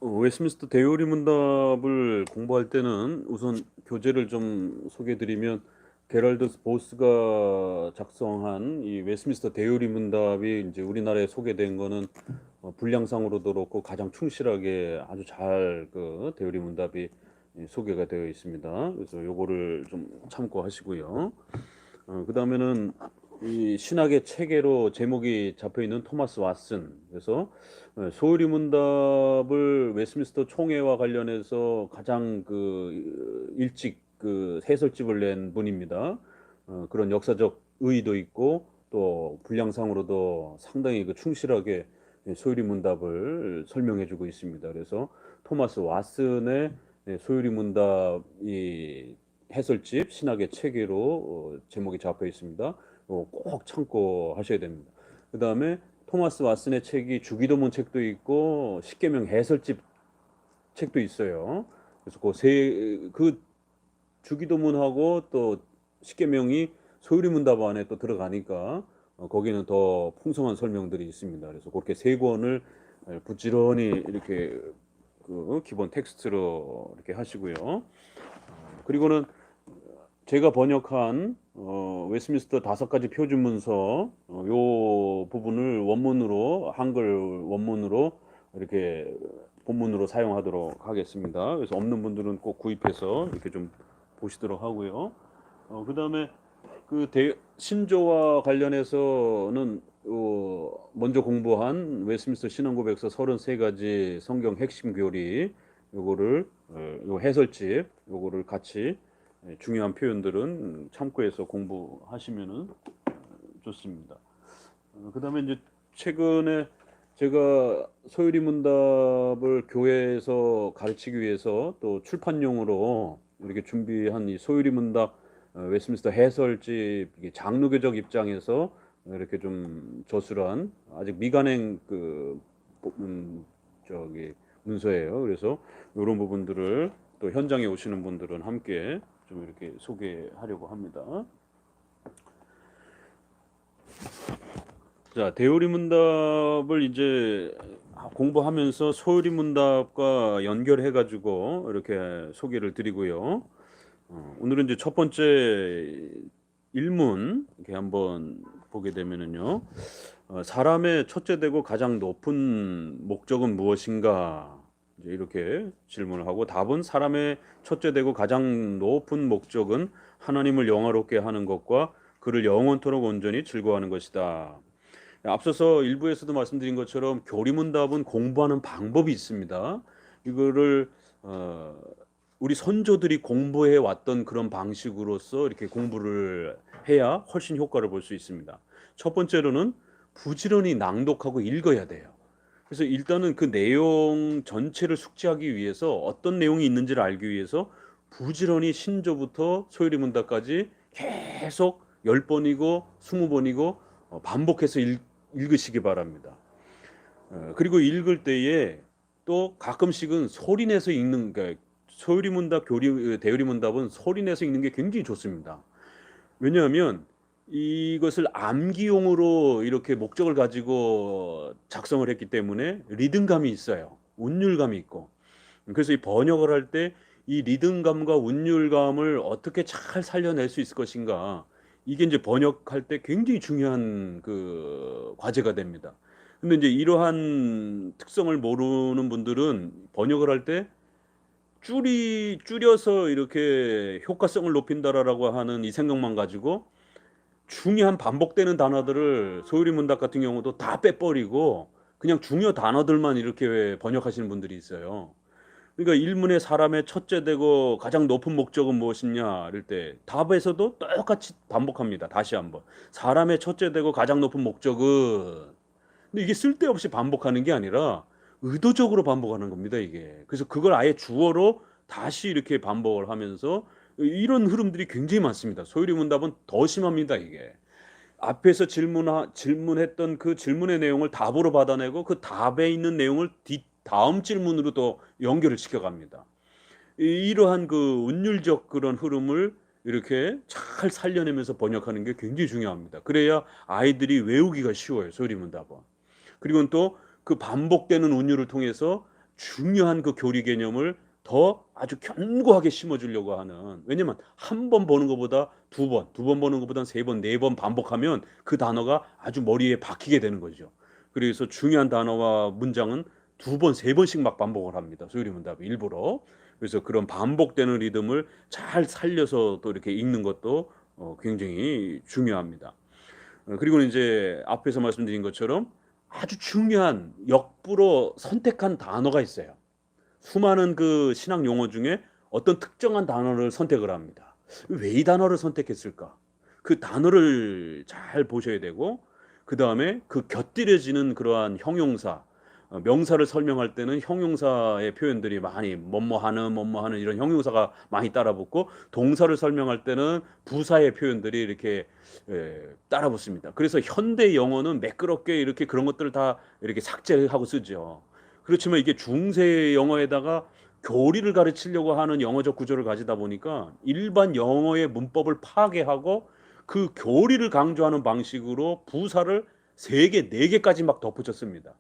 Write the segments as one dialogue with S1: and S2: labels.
S1: 웨스민스터 대요리 문답을 공부할 때는 우선 교재를 좀 소개해드리면 게럴드 보스가 작성한 이 웨스민스터 대요리 문답이 이제 우리나라에 소개된 거는 분량상으로도 그렇고 가장 충실하게 아주 잘 그 대요리 문답이 소개가 되어 있습니다. 그래서 요거를 좀 참고하시고요. 그다음에는 이 신학의 체계로 제목이 잡혀 있는 토마스 왓슨. 그래서 소요리 문답을 웨스민스터 총회와 관련해서 가장 그 일찍 그 해설집을 낸 분입니다. 그런 역사적 의의도 있고 또 분량상으로도 상당히 그 충실하게 소요리 문답을 설명해주고 있습니다. 그래서 토마스 왓슨의 소요리 문답 이 해설집 신학의 체계로 제목이 잡혀 있습니다. 꼭 참고하셔야 됩니다. 그 다음에 토마스 왓슨의 책이 주기도문 책도 있고 십계명 해설집 책도 있어요. 그래서 그 주기도문하고 또 십계명이 소유리 문답 안에 또 들어가니까 거기는 더 풍성한 설명들이 있습니다. 그래서 그렇게 세 권을 부지런히 이렇게 그 기본 텍스트로 이렇게 하시고요. 그리고는 제가 번역한 웨스민스터 5가지 표준 문서 요 부분을 원문으로 한글 원문으로 이렇게 본문으로 사용하도록 하겠습니다. 그래서 없는 분들은 꼭 구입해서 이렇게 좀 보시도록 하고요. 그다음에 신조와 관련해서는 먼저 공부한 웨스민스터 신앙고백서 33가지 성경 핵심 교리 요거를 요 해설집 요거를 같이 중요한 표현들은 참고해서 공부하시면은 좋습니다. 그다음에 이제 최근에 제가 소유리 문답을 교회에서 가르치기 위해서 또 출판용으로 이렇게 준비한 이 소유리 문답 웨스민스터 해설집 이게 장로교적 입장에서 이렇게 좀 저술한 아직 미간행 저기 문서예요. 그래서 이런 부분들을 또 현장에 오시는 분들은 함께 좀 이렇게 소개하려고 합니다. 자, 대요리 문답을 이제 공부하면서 소요리 문답과 연결해 가지고 이렇게 소개를 드리고요. 오늘은 이제 첫 번째 일문 이렇게 한번 보게 되면은요. 사람의 첫째 되고 가장 높은 목적은 무엇인가? 이제 이렇게 질문을 하고 답은 사람의 첫째 되고 가장 높은 목적은 하나님을 영화롭게 하는 것과 그를 영원토록 온전히 즐거워하는 것이다. 앞서서 일부에서도 말씀드린 것처럼 교리문답은 공부하는 방법이 있습니다. 이거를 어, 우리 선조들이 공부해 왔던 그런 방식으로서 이렇게 공부를 해야 훨씬 효과를 볼 수 있습니다. 첫 번째로는 부지런히 낭독하고 읽어야 돼요. 그래서 일단은 그 내용 전체를 숙지하기 위해서 어떤 내용이 있는지를 알기 위해서 부지런히 신조부터 소요리 문답까지 계속 10번이고 20번이고 반복해서 읽으시기 바랍니다. 그리고 읽을 때에 또 가끔씩은 소리내서 읽는 그러니까 소요리 문답, 대요리 문답은 소리내서 읽는 게 굉장히 좋습니다. 왜냐하면 이것을 암기용으로 이렇게 목적을 가지고 작성을 했기 때문에 리듬감이 있어요. 운율감이 있고. 그래서 이 번역을 할 때 이 리듬감과 운율감을 어떻게 잘 살려낼 수 있을 것인가. 이게 이제 번역할 때 굉장히 중요한 그 과제가 됩니다. 근데 이제 이러한 특성을 모르는 분들은 번역을 할 때 줄여서 이렇게 효과성을 높인다라고 하는 이 생각만 가지고 중요한 반복되는 단어들을 소유리 문답 같은 경우도 다 빼버리고 그냥 중요 단어들만 이렇게 번역하시는 분들이 있어요. 그러니까 일문의 사람의 첫째 되고 가장 높은 목적은 무엇이냐 이럴 때 답에서도 똑같이 반복합니다. 다시 한번. 사람의 첫째 되고 가장 높은 목적은 근데 이게 쓸데없이 반복하는 게 아니라 의도적으로 반복하는 겁니다, 이게. 그래서 그걸 아예 주어로 다시 이렇게 반복을 하면서 이런 흐름들이 굉장히 많습니다. 소유리 문답은 더 심합니다, 이게. 앞에서 질문했던 그 질문의 내용을 답으로 받아내고 그 답에 있는 내용을 다음 질문으로 또 연결을 시켜갑니다. 이러한 그 운율적 그런 흐름을 이렇게 잘 살려내면서 번역하는 게 굉장히 중요합니다. 그래야 아이들이 외우기가 쉬워요, 소리문답은. 그리고 또 그 반복되는 운율을 통해서 중요한 그 교리 개념을 더 아주 견고하게 심어주려고 하는. 왜냐면 한 번 보는 것보다 두 번, 두 번 보는 것보다 세 번, 네 번 반복하면 그 단어가 아주 머리에 박히게 되는 거죠. 그래서 중요한 단어와 문장은 두 번, 세 번씩 막 반복을 합니다. 소유리문답이 일부러. 그래서 그런 반복되는 리듬을 잘 살려서 또 이렇게 읽는 것도 굉장히 중요합니다. 그리고 이제 앞에서 말씀드린 것처럼 아주 중요한 역부로 선택한 단어가 있어요. 수많은 그 신학 용어 중에 어떤 특정한 단어를 선택을 합니다. 왜 이 단어를 선택했을까? 그 단어를 잘 보셔야 되고, 그 다음에 그 곁들여지는 그러한 형용사, 명사를 설명할 때는 형용사의 표현들이 많이 뭐뭐하는 이런 형용사가 많이 따라붙고, 동사를 설명할 때는 부사의 표현들이 이렇게 따라붙습니다. 그래서 현대 영어는 매끄럽게 이렇게 그런 것들을 다 이렇게 삭제하고 쓰죠. 그렇지만 이게 중세 영어에다가 교리를 가르치려고 하는 영어적 구조를 가지다 보니까 일반 영어의 문법을 파괴하고 그 교리를 강조하는 방식으로 부사를 3개, 4개까지 막 덧붙였습니다.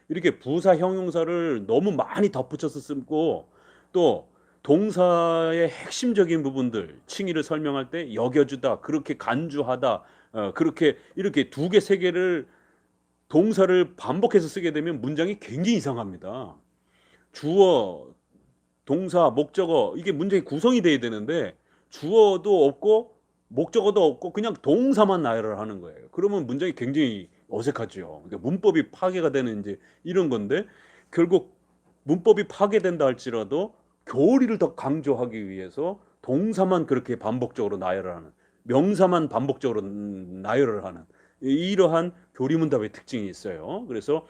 S1: 이렇게 부사 형용사를 너무 많이 덧붙여서 쓰고, 또 동사의 핵심적인 부분들, 칭의를 설명할 때 여겨주다, 그렇게 간주하다, 그렇게 이렇게 2개, 3개를 동사를 반복해서 쓰게 되면 문장이 굉장히 이상합니다. 주어, 동사, 목적어, 이게 문장이 구성이 돼야 되는데 주어도 없고 목적어도 없고 그냥 동사만 나열을 하는 거예요. 그러면 문장이 굉장히 어색하죠. 그러니까 문법이 파괴가 되는 이제 이런 건데, 결국 문법이 파괴된다 할지라도 교리를 더 강조하기 위해서 동사만 그렇게 반복적으로 나열을 하는, 명사만 반복적으로 나열을 하는 이러한 교리문답의 특징이 있어요. 그래서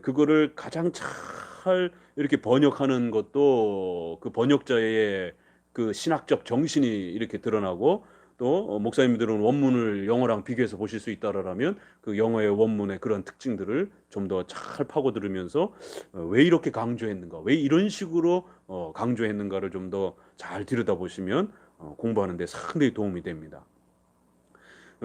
S1: 그거를 가장 잘 이렇게 번역하는 것도 그 번역자의 그 신학적 정신이 이렇게 드러나고, 또 목사님들은 원문을 영어랑 비교해서 보실 수 있다라면 그 영어의 원문의 그런 특징들을 좀 더 잘 파고 들으면서 왜 이렇게 강조했는가, 왜 이런 식으로 강조했는가를 좀 더 잘 들여다보시면 공부하는 데 상당히 도움이 됩니다.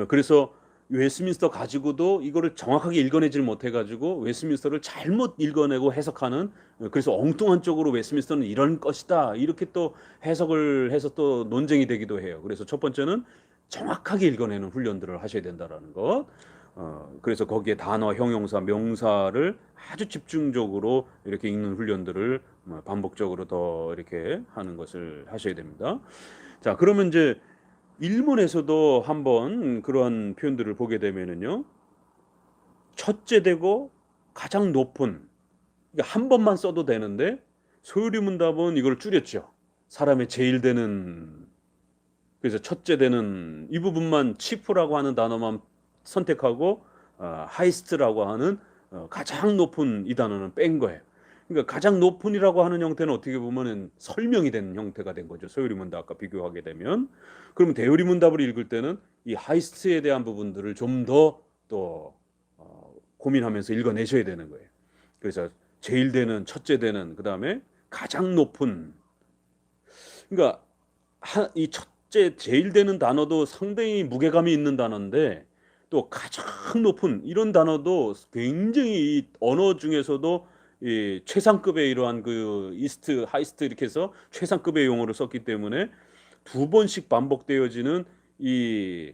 S1: 그래서 웨스민스터 가지고도 이거를 정확하게 읽어내질 못해가지고 웨스민스터를 잘못 읽어내고 해석하는, 그래서 엉뚱한 쪽으로 웨스민스터는 이런 것이다 이렇게 또 해석을 해서 또 논쟁이 되기도 해요. 그래서 첫 번째는 정확하게 읽어내는 훈련들을 하셔야 된다라는 것. 그래서 거기에 단어, 형용사, 명사를 아주 집중적으로 이렇게 읽는 훈련들을 반복적으로 더 이렇게 하는 것을 하셔야 됩니다. 자, 그러면 이제 일문에서도 한번 그런 표현들을 보게 되면은요, 첫째 되고 가장 높은, 그러니까 한 번만 써도 되는데 소유리 문답은 이걸 줄였죠. 사람의 제일 되는, 그래서 첫째 되는 이 부분만 치프라고 하는 단어만 선택하고 하이스트라고 하는 가장 높은 이 단어는 뺀 거예요. 그러니까 가장 높은이라고 하는 형태는 어떻게 보면은 설명이 된 형태가 된 거죠. 소유리 문답 아까 비교하게 되면. 그러면 대유리 문답을 읽을 때는 이 하이스트에 대한 부분들을 좀 더 또 고민하면서 읽어내셔야 되는 거예요. 그래서 제일 되는, 첫째 되는, 그 다음에 가장 높은. 그러니까 이 첫째, 제일 되는 단어도 상당히 무게감이 있는 단어인데, 또 가장 높은 이런 단어도 굉장히 이 언어 중에서도 이 최상급의 이러한 그 이스트, 하이스트 이렇게 해서 최상급의 용어를 썼기 때문에 두 번씩 반복되어지는 이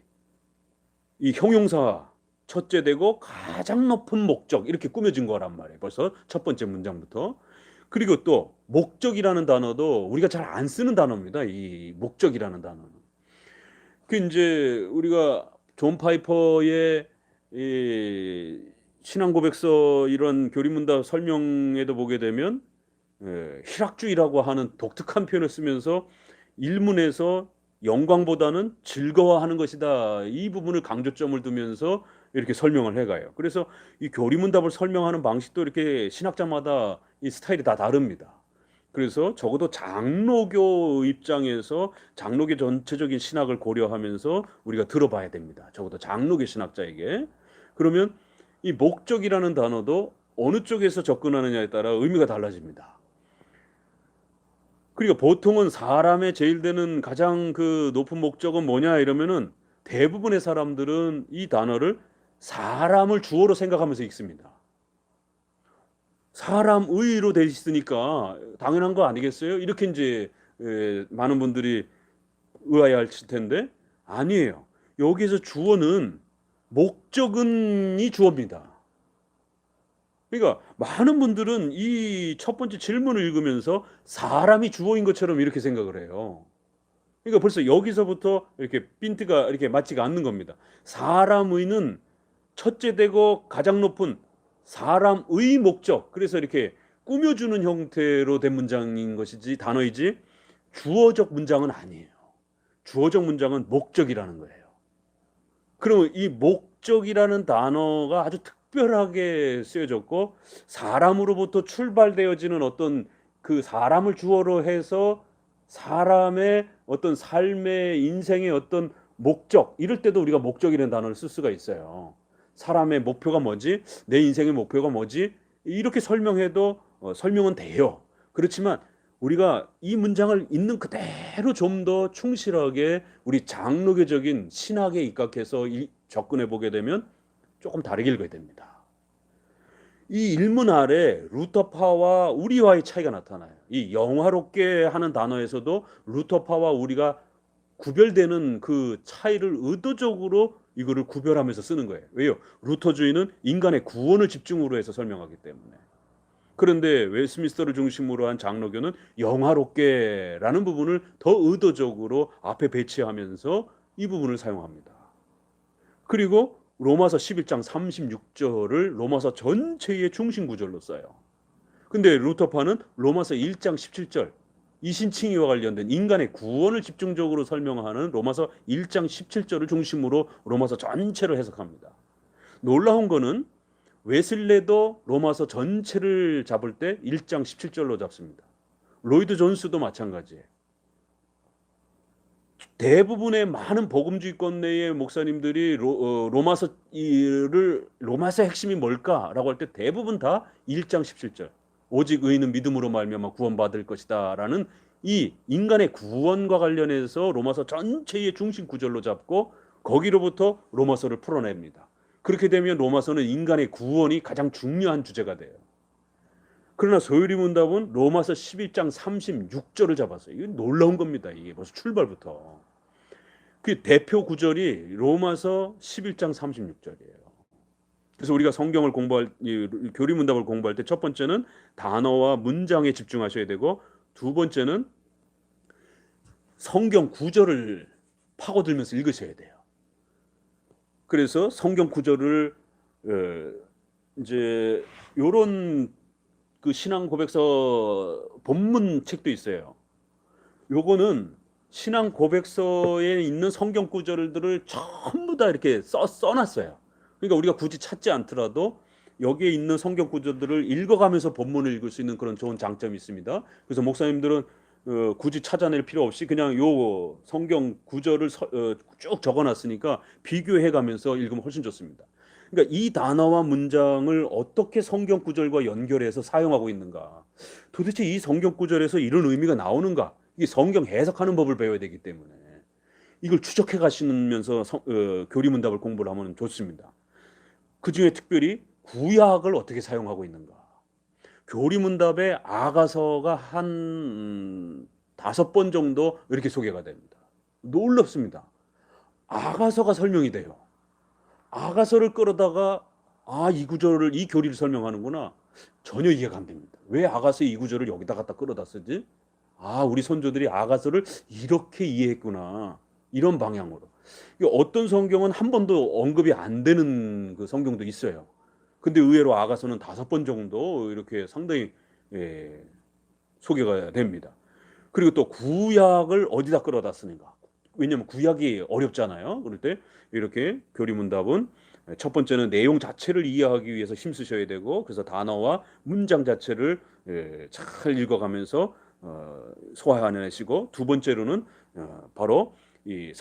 S1: 형용사 첫째 되고 가장 높은 목적 이렇게 꾸며진 거란 말이에요. 벌써 첫 번째 문장부터. 그리고 또 목적이라는 단어도 우리가 잘 안 쓰는 단어입니다. 이 목적이라는 단어는. 그 이제 우리가 존 파이퍼의 이 신앙 고백서 이런 교리문답 설명에도 보게 되면 희락주의라고 하는 독특한 표현을 쓰면서 일문에서 영광보다는 즐거워하는 것이다, 이 부분을 강조점을 두면서 이렇게 설명을 해가요. 그래서 이 교리문답을 설명하는 방식도 이렇게 신학자마다 이 스타일이 다 다릅니다. 그래서 적어도 장로교 입장에서 장로교 전체적인 신학을 고려하면서 우리가 들어봐야 됩니다. 적어도 장로교 신학자에게. 그러면 이 목적이라는 단어도 어느 쪽에서 접근하느냐에 따라 의미가 달라집니다. 그러니까 보통은 사람의 제일 되는 가장 그 높은 목적은 뭐냐 이러면은 대부분의 사람들은 이 단어를 사람을 주어로 생각하면서 읽습니다. 사람 의로 돼 있으니까 당연한 거 아니겠어요? 이렇게 이제 많은 분들이 의아해하실 텐데 아니에요. 여기서 주어는 목적은이 주어입니다. 그러니까 많은 분들은 이 첫 번째 질문을 읽으면서 사람이 주어인 것처럼 이렇게 생각을 해요. 그러니까 벌써 여기서부터 이렇게 핀트가 이렇게 맞지가 않는 겁니다. 사람의는 첫째 되고 가장 높은 사람의 목적. 그래서 이렇게 꾸며주는 형태로 된 문장인 것이지 단어이지 주어적 문장은 아니에요. 주어적 문장은 목적이라는 거예요. 그럼 이 목적이라는 단어가 아주 특별하게 쓰여졌고 사람으로부터 출발되어지는 어떤 그 사람을 주어로 해서 사람의 어떤 삶의 인생의 어떤 목적 이럴 때도 우리가 목적이라는 단어를 쓸 수가 있어요. 사람의 목표가 뭐지? 내 인생의 목표가 뭐지? 이렇게 설명해도 설명은 돼요. 그렇지만 우리가 이 문장을 있는 그대로 좀 더 충실하게 우리 장로교적인 신학에 입각해서 접근해 보게 되면 조금 다르게 읽어야 됩니다. 이 일문 아래 루터파와 우리와의 차이가 나타나요. 이 영화롭게 하는 단어에서도 루터파와 우리가 구별되는 그 차이를 의도적으로 이거를 구별하면서 쓰는 거예요. 왜요? 루터주의는 인간의 구원을 집중으로 해서 설명하기 때문에. 그런데 웨스민스터를 중심으로 한 장로교는 영화롭게라는 부분을 더 의도적으로 앞에 배치하면서 이 부분을 사용합니다. 그리고 로마서 11장 36절을 로마서 전체의 중심 구절로 써요. 근데 루터파는 로마서 1장 17절 이신칭의와 관련된 인간의 구원을 집중적으로 설명하는 로마서 1장 17절을 중심으로 로마서 전체를 해석합니다. 놀라운 거는 웨슬레도 로마서 전체를 잡을 때 1장 17절로 잡습니다. 로이드 존스도 마찬가지예요. 대부분의 많은 복음주의권 내의 목사님들이 로마서의 핵심이 뭘까라고 할 때 대부분 다 1장 17절 오직 의인은 믿음으로 말미암아 구원받을 것이다 라는 이 인간의 구원과 관련해서 로마서 전체의 중심 구절로 잡고 거기로부터 로마서를 풀어냅니다. 그렇게 되면 로마서는 인간의 구원이 가장 중요한 주제가 돼요. 그러나 소요리 문답은 로마서 11장 36절을 잡았어요. 이건 놀라운 겁니다. 이게 벌써 출발부터. 그 대표 구절이 로마서 11장 36절이에요. 그래서 우리가 성경을 공부할 교리 문답을 공부할 때 첫 번째는 단어와 문장에 집중하셔야 되고 두 번째는 성경 구절을 파고들면서 읽으셔야 돼요. 그래서 성경 구절을 이제 요런 그 신앙 고백서 본문 책도 있어요. 요거는 신앙 고백서에 있는 성경 구절들을 전부 다 이렇게 써놨어요. 그러니까 우리가 굳이 찾지 않더라도 여기에 있는 성경 구절들을 읽어가면서 본문을 읽을 수 있는 그런 좋은 장점이 있습니다. 그래서 목사님들은 굳이 찾아낼 필요 없이 그냥 요 성경 구절을 쭉 적어놨으니까 비교해가면서 읽으면 훨씬 좋습니다. 그러니까 이 단어와 문장을 어떻게 성경 구절과 연결해서 사용하고 있는가? 도대체 이 성경 구절에서 이런 의미가 나오는가? 이게 성경 해석하는 법을 배워야 되기 때문에 이걸 추적해 가시면서 교리 문답을 공부를 하면 좋습니다. 그 중에 특별히 구약을 어떻게 사용하고 있는가? 교리 문답에 아가서가 한 5번 정도 이렇게 소개가 됩니다. 놀랍습니다. 아가서가 설명이 돼요. 아가서를 끌어다가 이 구절을 이 교리를 설명하는구나. 전혀 이해가 안 됩니다. 왜 아가서의 이 구절을 여기다 갖다 끌어다 쓰지? 우리 선조들이 아가서를 이렇게 이해했구나. 이런 방향으로. 어떤 성경은 한 번도 언급이 안 되는 그 성경도 있어요. 근데 의외로 아가서는 5번 정도 이렇게 상당히 소개가 됩니다. 그리고 또 구약을 어디다 끌어다 쓰는가? 왜냐하면 구약이 어렵잖아요. 그럴 때 이렇게 교리 문답은 첫 번째는 내용 자체를 이해하기 위해서 힘쓰셔야 되고 그래서 단어와 문장 자체를 잘 읽어가면서 소화해내시고 두 번째로는 바로 이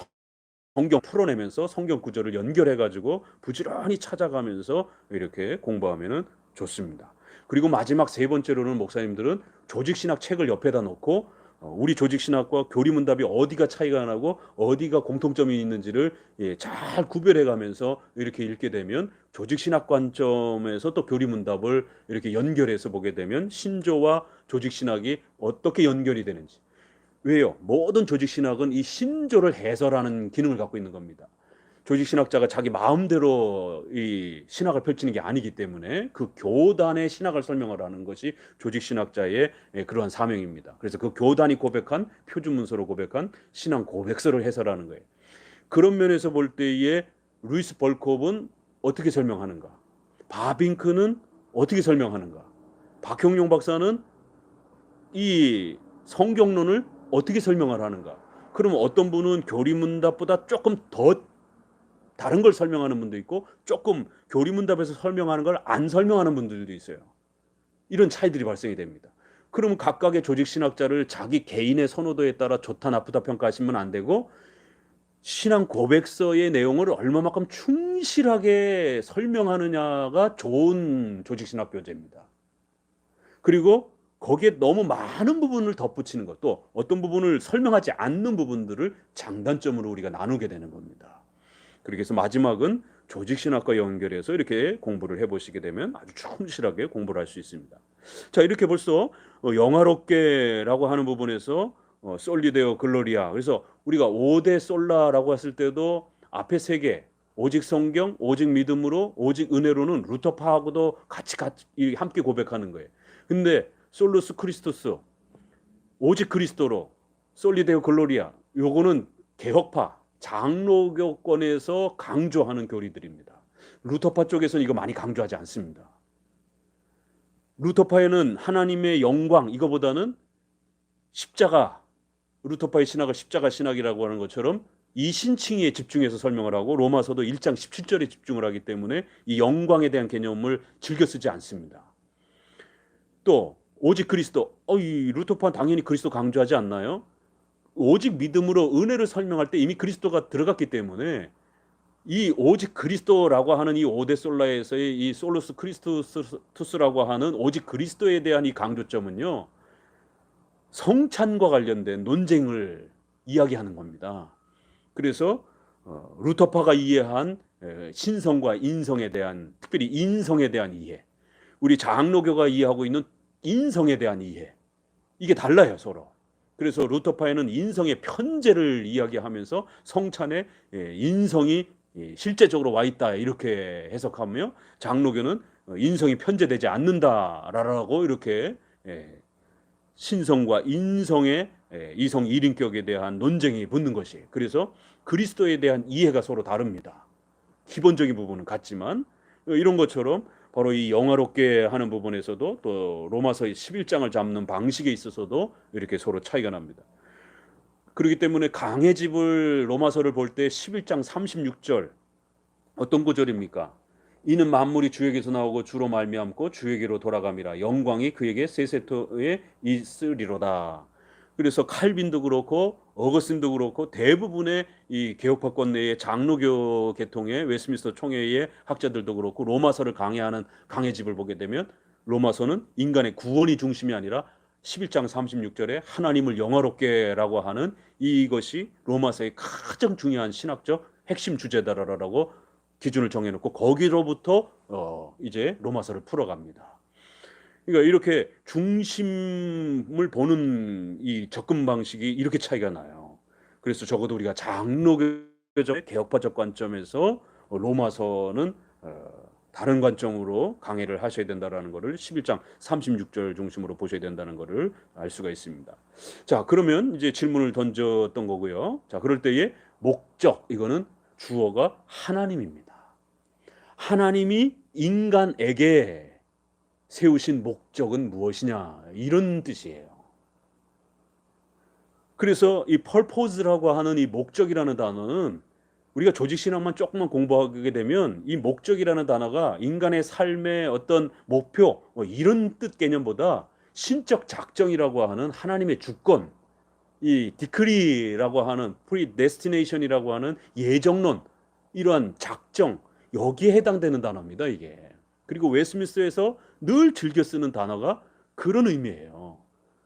S1: 성경 풀어내면서 성경 구절을 연결해가지고 부지런히 찾아가면서 이렇게 공부하면 좋습니다. 그리고 마지막 세 번째로는 목사님들은 조직신학 책을 옆에다 놓고 우리 조직신학과 교리문답이 어디가 차이가 나고 어디가 공통점이 있는지를 잘 구별해가면서 이렇게 읽게 되면 조직신학 관점에서 또 교리문답을 이렇게 연결해서 보게 되면 신조와 조직신학이 어떻게 연결이 되는지. 왜요? 모든 조직신학은 이 신조를 해설하는 기능을 갖고 있는 겁니다. 조직신학자가 자기 마음대로 이 신학을 펼치는 게 아니기 때문에 그 교단의 신학을 설명을 하는 것이 조직신학자의 그러한 사명입니다. 그래서 그 교단이 고백한 표준문서로 고백한 신앙 고백서를 해설하는 거예요. 그런 면에서 볼 때에 루이스 벌콥은 어떻게 설명하는가? 바빙크는 어떻게 설명하는가? 박형용 박사는 이 성경론을 어떻게 설명을 하는가? 그러면 어떤 분은 교리문답보다 조금 더 다른 걸 설명하는 분도 있고 조금 교리문답에서 설명하는 걸 안 설명하는 분들도 있어요. 이런 차이들이 발생이 됩니다. 그러면 각각의 조직신학자를 자기 개인의 선호도에 따라 좋다 나쁘다 평가하시면 안 되고 신앙 고백서의 내용을 얼마만큼 충실하게 설명하느냐가 좋은 조직신학 교재입니다. 그리고 거기에 너무 많은 부분을 덧붙이는 것도 어떤 부분을 설명하지 않는 부분들을 장단점으로 우리가 나누게 되는 겁니다. 그렇게 해서 마지막은 조직신학과 연결해서 이렇게 공부를 해보시게 되면 아주 충실하게 공부를 할 수 있습니다. 자, 이렇게 벌써 영화롭게라고 하는 부분에서 솔리데오 글로리아, 그래서 우리가 5대 솔라라고 했을 때도 앞에 3개 오직 성경, 오직 믿음으로, 오직 은혜로는 루터파하고도 같이 함께 고백하는 거예요. 근데 솔루스 크리스토스, 오직 그리스도로, 솔리데오 글로리아, 요거는 개혁파 장로교권에서 강조하는 교리들입니다. 루터파 쪽에서는 이거 많이 강조하지 않습니다. 루터파에는 하나님의 영광 이거보다는 십자가, 루터파의 신학을 십자가 신학이라고 하는 것처럼 이신칭에 집중해서 설명을 하고 로마서도 1장 17절에 집중을 하기 때문에 이 영광에 대한 개념을 즐겨 쓰지 않습니다. 또 오직 그리스도, 이 루터파는 당연히 그리스도 강조하지 않나요? 오직 믿음으로 은혜를 설명할 때 이미 그리스도가 들어갔기 때문에 이 오직 그리스도라고 하는 이 5대 솔라에서의 이 솔루스 크리스투스라고 하는 오직 그리스도에 대한 이 강조점은요, 성찬과 관련된 논쟁을 이야기하는 겁니다. 그래서 루터파가 이해한 신성과 인성에 대한, 특별히 인성에 대한 이해, 우리 장로교가 이해하고 있는 인성에 대한 이해, 이게 달라요, 서로. 그래서 루터파에는 인성의 편재를 이야기하면서 성찬에 인성이 실제적으로 와 있다 이렇게 해석하며, 장로교는 인성이 편재되지 않는다라고 이렇게 신성과 인성의 이성 일인격에 대한 논쟁이 붙는 것이에요. 그래서 그리스도에 대한 이해가 서로 다릅니다. 기본적인 부분은 같지만 이런 것처럼 바로 이 영화롭게 하는 부분에서도 또 로마서의 11장을 잡는 방식에 있어서도 이렇게 서로 차이가 납니다. 그렇기 때문에 강해집을 로마서를 볼 때 11장 36절 어떤 구절입니까? 이는 만물이 주에게서 나오고 주로 말미암고 주에게로 돌아감이라 영광이 그에게 세세토에 있으리로다. 그래서 칼빈도 그렇고 어거스틴도 그렇고 대부분의 이 개혁파권 내의 장로교 계통의 웨스트민스터 총회의 학자들도 그렇고 로마서를 강해하는 강해집을 보게 되면 로마서는 인간의 구원이 중심이 아니라 11장 36절에 하나님을 영화롭게라고 하는 이것이 로마서의 가장 중요한 신학적 핵심 주제다라고 기준을 정해놓고 거기로부터 이제 로마서를 풀어갑니다. 그러니까 이렇게 중심을 보는 이 접근 방식이 이렇게 차이가 나요. 그래서 적어도 우리가 장로교적 개혁파적 관점에서 로마서는 다른 관점으로 강해를 하셔야 된다는 것을 11장 36절 중심으로 보셔야 된다는 것을 알 수가 있습니다. 자, 그러면 이제 질문을 던졌던 거고요. 자, 그럴 때의 목적, 이거는 주어가 하나님입니다. 하나님이 인간에게 세우신 목적은 무엇이냐, 이런 뜻이에요. 그래서 이 purpose라고 하는 이 목적이라는 단어는 우리가 조직신학만 조금만 공부하게 되면 이 목적이라는 단어가 인간의 삶의 어떤 목표 이런 뜻 개념보다 신적 작정이라고 하는 하나님의 주권, 이 decree라고 하는 predestination이라고 하는 예정론, 이러한 작정, 여기에 해당되는 단어입니다, 이게. 그리고 웨스트민스터에서 늘 즐겨 쓰는 단어가 그런 의미예요.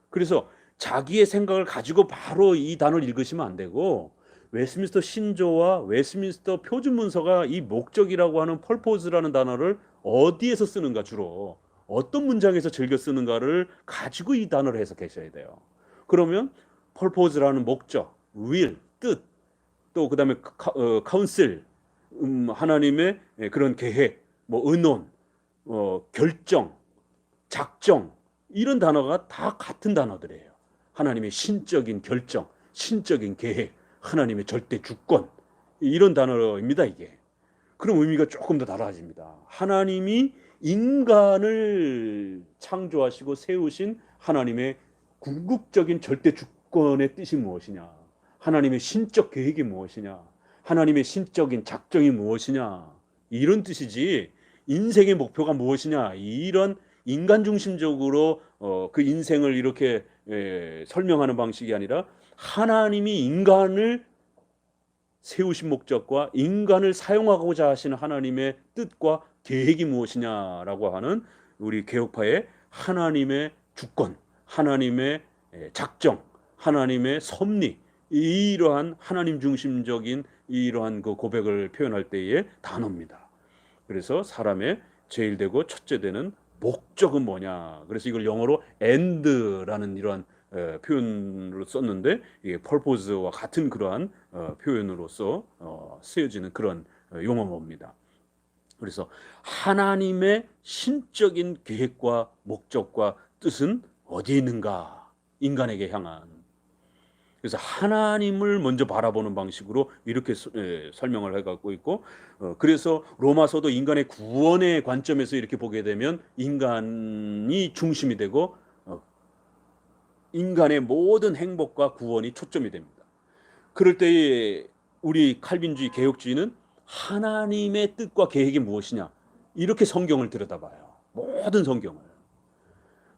S1: 그래서 자기의 생각을 가지고 바로 이 단어를 읽으시면 안 되고 웨스민스터 신조와 웨스민스터 표준 문서가 이 목적이라고 하는 펄포즈라는 단어를 어디에서 쓰는가, 주로 어떤 문장에서 즐겨 쓰는가를 가지고 이 단어를 해석하셔야 돼요. 그러면 펄포즈라는 목적, will, 뜻, 또 그다음에 카운슬, 하나님의 그런 계획, 뭐 의논, 결정, 작정, 이런 단어가 다 같은 단어들이에요. 하나님의 신적인 결정, 신적인 계획, 하나님의 절대 주권, 이런 단어입니다, 이게. 그럼 의미가 조금 더 달라집니다. 하나님이 인간을 창조하시고 세우신 하나님의 궁극적인 절대 주권의 뜻이 무엇이냐? 하나님의 신적 계획이 무엇이냐? 하나님의 신적인 작정이 무엇이냐? 이런 뜻이지, 인생의 목표가 무엇이냐? 이런 인간 중심적으로 그 인생을 이렇게 설명하는 방식이 아니라, 하나님이 인간을 세우신 목적과 인간을 사용하고자 하시는 하나님의 뜻과 계획이 무엇이냐라고 하는 우리 개혁파의 하나님의 주권, 하나님의 작정, 하나님의 섭리, 이러한 하나님 중심적인 이러한 그 고백을 표현할 때의 단어입니다. 그래서 사람의 제일 되고 첫째 되는 목적은 뭐냐? 그래서 이걸 영어로 end라는 이러한 표현으로 썼는데, 이게 purpose와 같은 그러한 표현으로서 쓰여지는 그런 용어입니다. 그래서 하나님의 신적인 계획과 목적과 뜻은 어디에 있는가? 인간에게 향한. 그래서 하나님을 먼저 바라보는 방식으로 이렇게 설명을 해갖고 있고, 그래서 로마서도 인간의 구원의 관점에서 이렇게 보게 되면 인간이 중심이 되고 인간의 모든 행복과 구원이 초점이 됩니다. 그럴 때에 우리 칼빈주의 개혁주의는 하나님의 뜻과 계획이 무엇이냐, 이렇게 성경을 들여다봐요. 모든 성경을.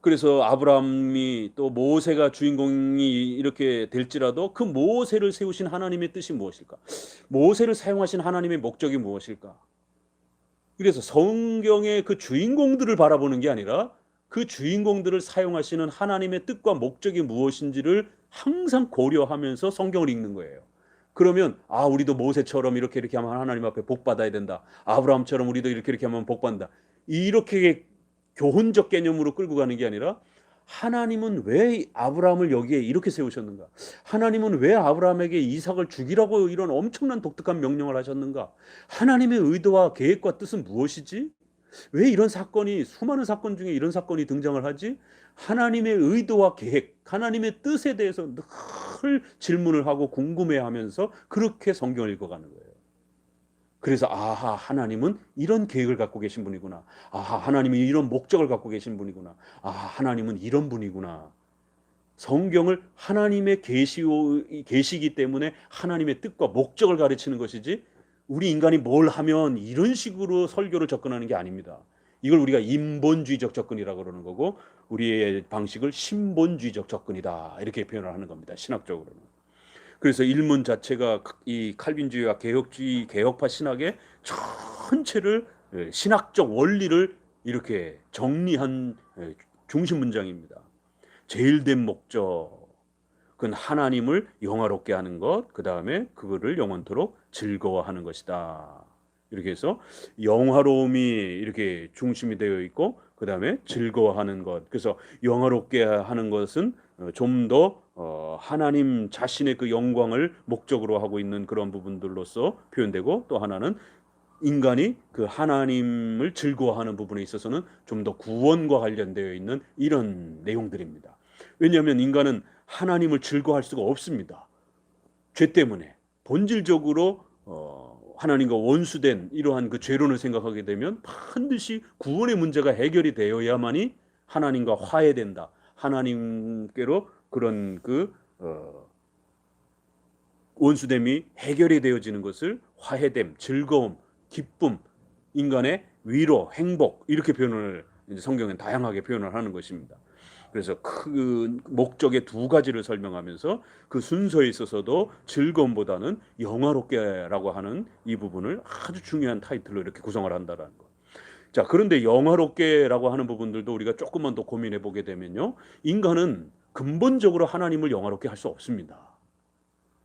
S1: 그래서 아브라함이 또 모세가 주인공이 이렇게 될지라도 그 모세를 세우신 하나님의 뜻이 무엇일까? 모세를 사용하신 하나님의 목적이 무엇일까? 그래서 성경의 그 주인공들을 바라보는 게 아니라 그 주인공들을 사용하시는 하나님의 뜻과 목적이 무엇인지를 항상 고려하면서 성경을 읽는 거예요. 그러면 우리도 모세처럼 이렇게 하면 하나님 앞에 복 받아야 된다. 아브라함처럼 우리도 이렇게 하면 복 받는다. 이렇게 교훈적 개념으로 끌고 가는 게 아니라, 하나님은 왜 아브라함을 여기에 이렇게 세우셨는가? 하나님은 왜 아브라함에게 이삭을 죽이라고 이런 엄청난 독특한 명령을 하셨는가? 하나님의 의도와 계획과 뜻은 무엇이지? 왜 이런 사건이, 수많은 사건 중에 이런 사건이 등장을 하지? 하나님의 의도와 계획, 하나님의 뜻에 대해서 늘 질문을 하고 궁금해하면서 그렇게 성경을 읽어가는 거예요. 그래서 하나님은 이런 계획을 갖고 계신 분이구나. 하나님이 이런 목적을 갖고 계신 분이구나. 하나님은 이런 분이구나. 성경을 하나님의 계시이기 때문에 하나님의 뜻과 목적을 가르치는 것이지, 우리 인간이 뭘 하면 이런 식으로 설교를 접근하는 게 아닙니다. 이걸 우리가 인본주의적 접근이라고 그러는 거고, 우리의 방식을 신본주의적 접근이다, 이렇게 표현을 하는 겁니다, 신학적으로는. 그래서 일문 자체가 이 칼빈주의와 개혁주의, 개혁파 신학의 전체를, 신학적 원리를 이렇게 정리한 중심 문장입니다. 제일 된 목적, 그건 하나님을 영화롭게 하는 것, 그 다음에 그거를 영원토록 즐거워하는 것이다. 이렇게 해서 영화로움이 이렇게 중심이 되어 있고, 그 다음에 즐거워하는 것. 그래서 영화롭게 하는 것은 좀 더 하나님 자신의 그 영광을 목적으로 하고 있는 그런 부분들로서 표현되고, 또 하나는 인간이 그 하나님을 즐거워하는 부분에 있어서는 좀 더 구원과 관련되어 있는 이런 내용들입니다. 왜냐하면 인간은 하나님을 즐거워할 수가 없습니다. 죄 때문에 본질적으로 하나님과 원수된 이러한 그 죄론을 생각하게 되면 반드시 구원의 문제가 해결이 되어야만이 하나님과 화해된다. 하나님께로 그런 그 원수됨이 해결이 되어지는 것을 화해됨, 즐거움, 기쁨, 인간의 위로, 행복, 이렇게 표현을 성경은 다양하게 표현을 하는 것입니다. 그래서 그 목적의 두 가지를 설명하면서 그 순서에 있어서도 즐거움보다는 영화롭게라고 하는 이 부분을 아주 중요한 타이틀로 이렇게 구성을 한다는 것. 자, 그런데 영화롭게라고 하는 부분들도 우리가 조금만 더 고민해 보게 되면요, 인간은 근본적으로 하나님을 영화롭게 할 수 없습니다.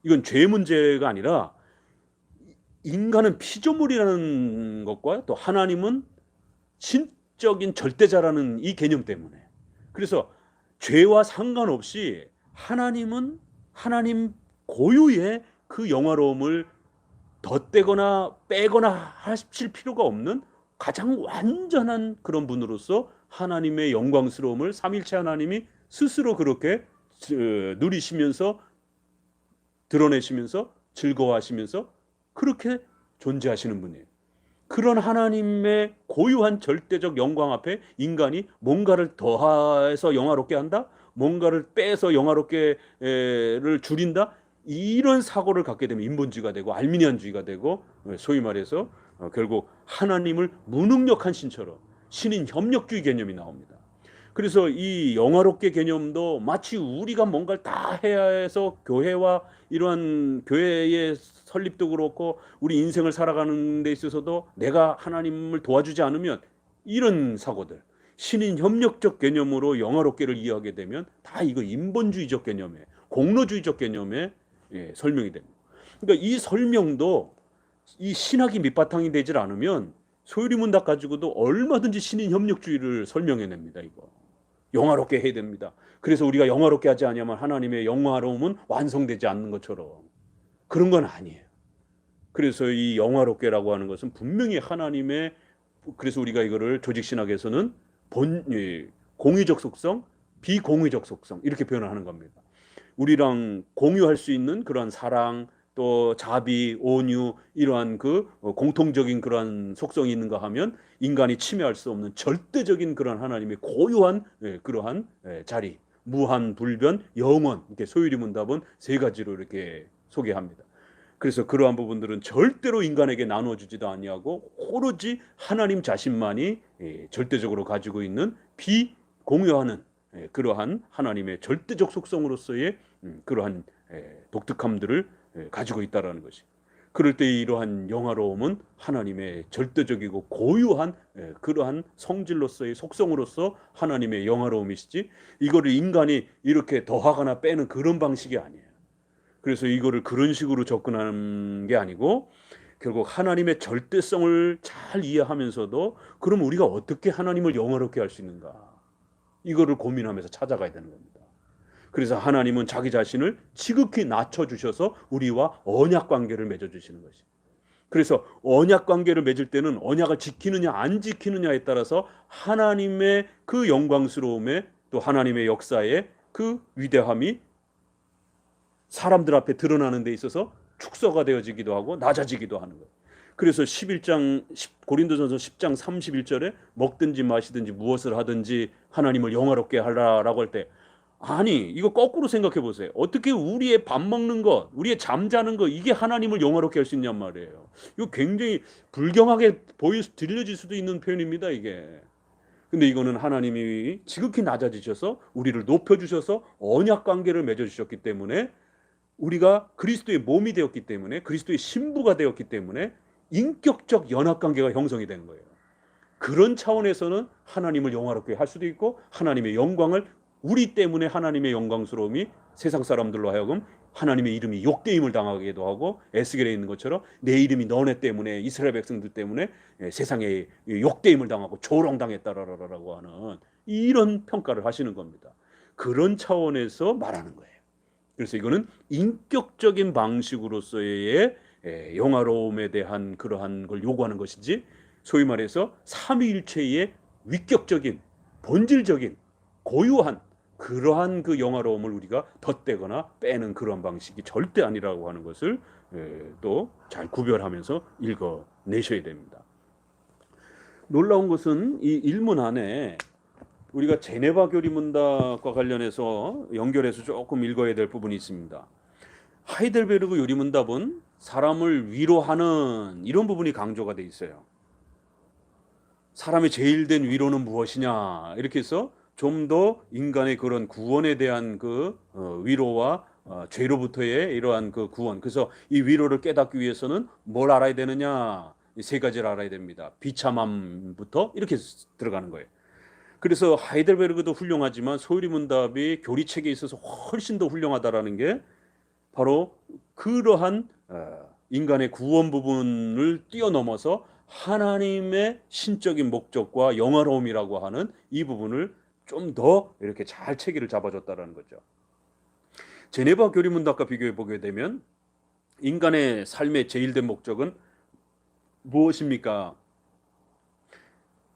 S1: 이건 죄 문제가 아니라 인간은 피조물이라는 것과 또 하나님은 신적인 절대자라는 이 개념 때문에, 그래서 죄와 상관없이 하나님은 하나님 고유의 그 영화로움을 덧대거나 빼거나 하실 필요가 없는 가장 완전한 그런 분으로서 하나님의 영광스러움을 삼일체 하나님이 스스로 그렇게 누리시면서 드러내시면서 즐거워하시면서 그렇게 존재하시는 분이에요. 그런 하나님의 고유한 절대적 영광 앞에 인간이 뭔가를 더해서 영화롭게 한다, 뭔가를 빼서 영화롭게를 줄인다, 이런 사고를 갖게 되면 인본주의가 되고 알미니안주의가 되고, 소위 말해서 결국 하나님을 무능력한 신처럼 신인 협력주의 개념이 나옵니다. 그래서 이 영화롭게 개념도 마치 우리가 뭔가를 다 해야 해서 교회와 이러한 교회의 설립도 그렇고 우리 인생을 살아가는 데 있어서도 내가 하나님을 도와주지 않으면, 이런 사고들, 신인 협력적 개념으로 영화롭게를 이해하게 되면 다 이거 인본주의적 개념에, 공로주의적 개념에 설명이 됩니다. 그러니까 이 설명도 이 신학이 밑바탕이 되질 않으면 소유리문답 가지고도 얼마든지 신인 협력주의를 설명해냅니다. 이거 영화롭게 해야 됩니다. 그래서 우리가 영화롭게 하지 않으면 하나님의 영화로움은 완성되지 않는 것처럼, 그런 건 아니에요. 그래서 이 영화롭게라고 하는 것은 분명히 하나님의, 그래서 우리가 이거를 조직신학에서는 공유적 속성, 비공유적 속성 이렇게 표현을 하는 겁니다. 우리랑 공유할 수 있는 그러한 사랑, 또 자비, 온유, 이러한 그 공통적인 그러한 속성이 있는가 하면 인간이 침해할 수 없는 절대적인 그런 하나님의 고유한 그러한 자리, 무한, 불변, 영원, 이렇게 소유리문답은 세 가지로 이렇게 소개합니다. 그래서 그러한 부분들은 절대로 인간에게 나눠주지도 아니하고 오로지 하나님 자신만이 절대적으로 가지고 있는 비공유하는 그러한 하나님의 절대적 속성으로서의 그러한 독특함들을 가지고 있다라는 것이. 그럴 때 이러한 영화로움은 하나님의 절대적이고 고유한 그러한 성질로서의 속성으로서 하나님의 영화로움이시지, 이거를 인간이 이렇게 더하거나 빼는 그런 방식이 아니에요. 그래서 이거를 그런 식으로 접근하는 게 아니고 결국 하나님의 절대성을 잘 이해하면서도 그럼 우리가 어떻게 하나님을 영화롭게 할 수 있는가, 이거를 고민하면서 찾아가야 되는 겁니다. 그래서 하나님은 자기 자신을 지극히 낮춰주셔서 우리와 언약 관계를 맺어주시는 것이. 그래서 언약 관계를 맺을 때는 언약을 지키느냐 안 지키느냐에 따라서 하나님의 그 영광스러움에, 또 하나님의 역사에 그 위대함이 사람들 앞에 드러나는 데 있어서 축소가 되어지기도 하고 낮아지기도 하는 거예요. 그래서 11장 고린도전서 10장 31절에 먹든지 마시든지 무엇을 하든지 하나님을 영화롭게 하라라고 할 때, 아니 이거 거꾸로 생각해 보세요. 어떻게 우리의 밥 먹는 것, 우리의 잠자는 것, 이게 하나님을 영화롭게 할 수 있냔 말이에요. 이거 굉장히 불경하게 들려질 수도 있는 표현입니다, 이게. 근데 이거는 하나님이 지극히 낮아지셔서 우리를 높여주셔서 언약 관계를 맺어주셨기 때문에, 우리가 그리스도의 몸이 되었기 때문에, 그리스도의 신부가 되었기 때문에 인격적 연합관계가 형성이 되는 거예요. 그런 차원에서는 하나님을 영화롭게 할 수도 있고, 하나님의 영광을, 우리 때문에 하나님의 영광스러움이 세상 사람들로 하여금 하나님의 이름이 욕되임을 당하기도 하고, 에스겔에 있는 것처럼 내 이름이 너네 때문에, 이스라엘 백성들 때문에 세상에 욕되임을 당하고 조롱당했다라고 하는 이런 평가를 하시는 겁니다. 그런 차원에서 말하는 거예요. 그래서 이거는 인격적인 방식으로서의 영화로움에 대한 그러한 걸 요구하는 것이지, 소위 말해서 삼위일체의 위격적인 본질적인 고유한 그러한 그 영화로움을 우리가 덧대거나 빼는 그런 방식이 절대 아니라고 하는 것을 또 잘 구별하면서 읽어내셔야 됩니다. 놀라운 것은 이 일문 안에 우리가 제네바 교리문답과 관련해서 연결해서 조금 읽어야 될 부분이 있습니다. 하이델베르그 요리문답은 사람을 위로하는 이런 부분이 강조가 돼 있어요. 사람의 제일 된 위로는 무엇이냐, 이렇게 해서 좀 더 인간의 그런 구원에 대한 그 위로와 죄로부터의 이러한 그 구원, 그래서 이 위로를 깨닫기 위해서는 뭘 알아야 되느냐, 이 세 가지를 알아야 됩니다. 비참함부터 이렇게 들어가는 거예요. 그래서 하이델베르그도 훌륭하지만 소유리문답이 교리책에 있어서 훨씬 더 훌륭하다라는 게 바로 그러한 인간의 구원 부분을 뛰어넘어서 하나님의 신적인 목적과 영화로움이라고 하는 이 부분을 좀 더 이렇게 잘 체계를 잡아줬다라는 거죠. 제네바 교리문답과 비교해 보게 되면 인간의 삶의 제일된 목적은 무엇입니까?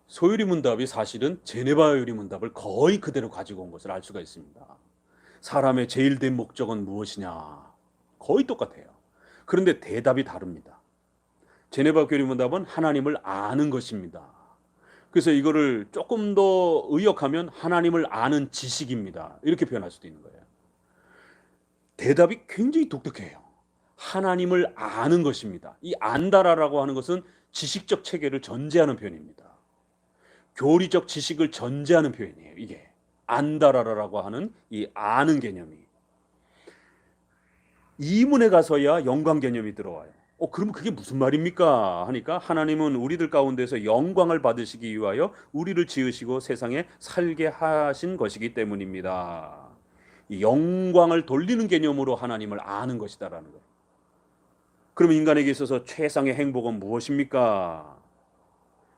S1: 소유리문답이 사실은 제네바 요리문답을 거의 그대로 가지고 온 것을 알 수가 있습니다. 사람의 제일된 목적은 무엇이냐? 거의 똑같아요. 그런데 대답이 다릅니다. 제네바 교리문답은 하나님을 아는 것입니다. 그래서 이거를 조금 더 의역하면 하나님을 아는 지식입니다. 이렇게 표현할 수도 있는 거예요. 대답이 굉장히 독특해요. 하나님을 아는 것입니다. 이 안다라고 하는 것은 지식적 체계를 전제하는 표현입니다. 교리적 지식을 전제하는 표현이에요. 이게 안다라라고 하는 이 아는 개념이. 이문에 가서야 영광 개념이 들어와요. 그러면 그게 무슨 말입니까? 하니까 하나님은 우리들 가운데서 영광을 받으시기 위하여 우리를 지으시고 세상에 살게 하신 것이기 때문입니다. 이 영광을 돌리는 개념으로 하나님을 아는 것이다라는 거예요. 그러면 인간에게 있어서 최상의 행복은 무엇입니까?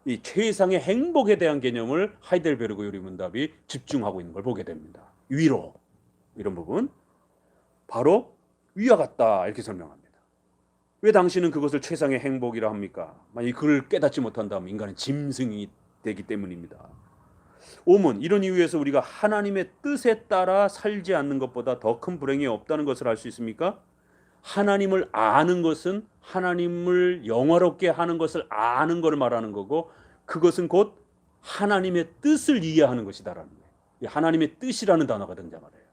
S1: 이 최상의 행복에 대한 개념을 하이델베르그 요리문답이 집중하고 있는 걸 보게 됩니다. 위로, 이런 부분. 바로 위와 같다 이렇게 설명합니다. 왜 당신은 그것을 최상의 행복이라 합니까? 만약 그걸 깨닫지 못한다면 인간은 짐승이 되기 때문입니다. 오문, 이런 이유에서 우리가 하나님의 뜻에 따라 살지 않는 것보다 더 큰 불행이 없다는 것을 알 수 있습니까? 하나님을 아는 것은 하나님을 영화롭게 하는 것을 아는 것을 말하는 거고, 그것은 곧 하나님의 뜻을 이해하는 것이다라는 거예요. 하나님의 뜻이라는 단어가 등장하래요.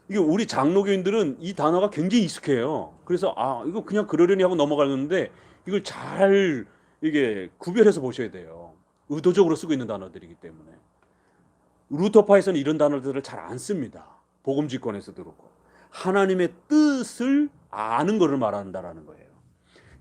S1: 이게 우리 장로교인들은 이 단어가 굉장히 익숙해요. 그래서 이거 그냥 그러려니 하고 넘어가는데 이걸 잘 이게 구별해서 보셔야 돼요. 의도적으로 쓰고 있는 단어들이기 때문에. 루터파에서는 이런 단어들을 잘 안 씁니다. 복음지권에서도 그렇고. 하나님의 뜻을 아는 것을 말한다라는 거예요.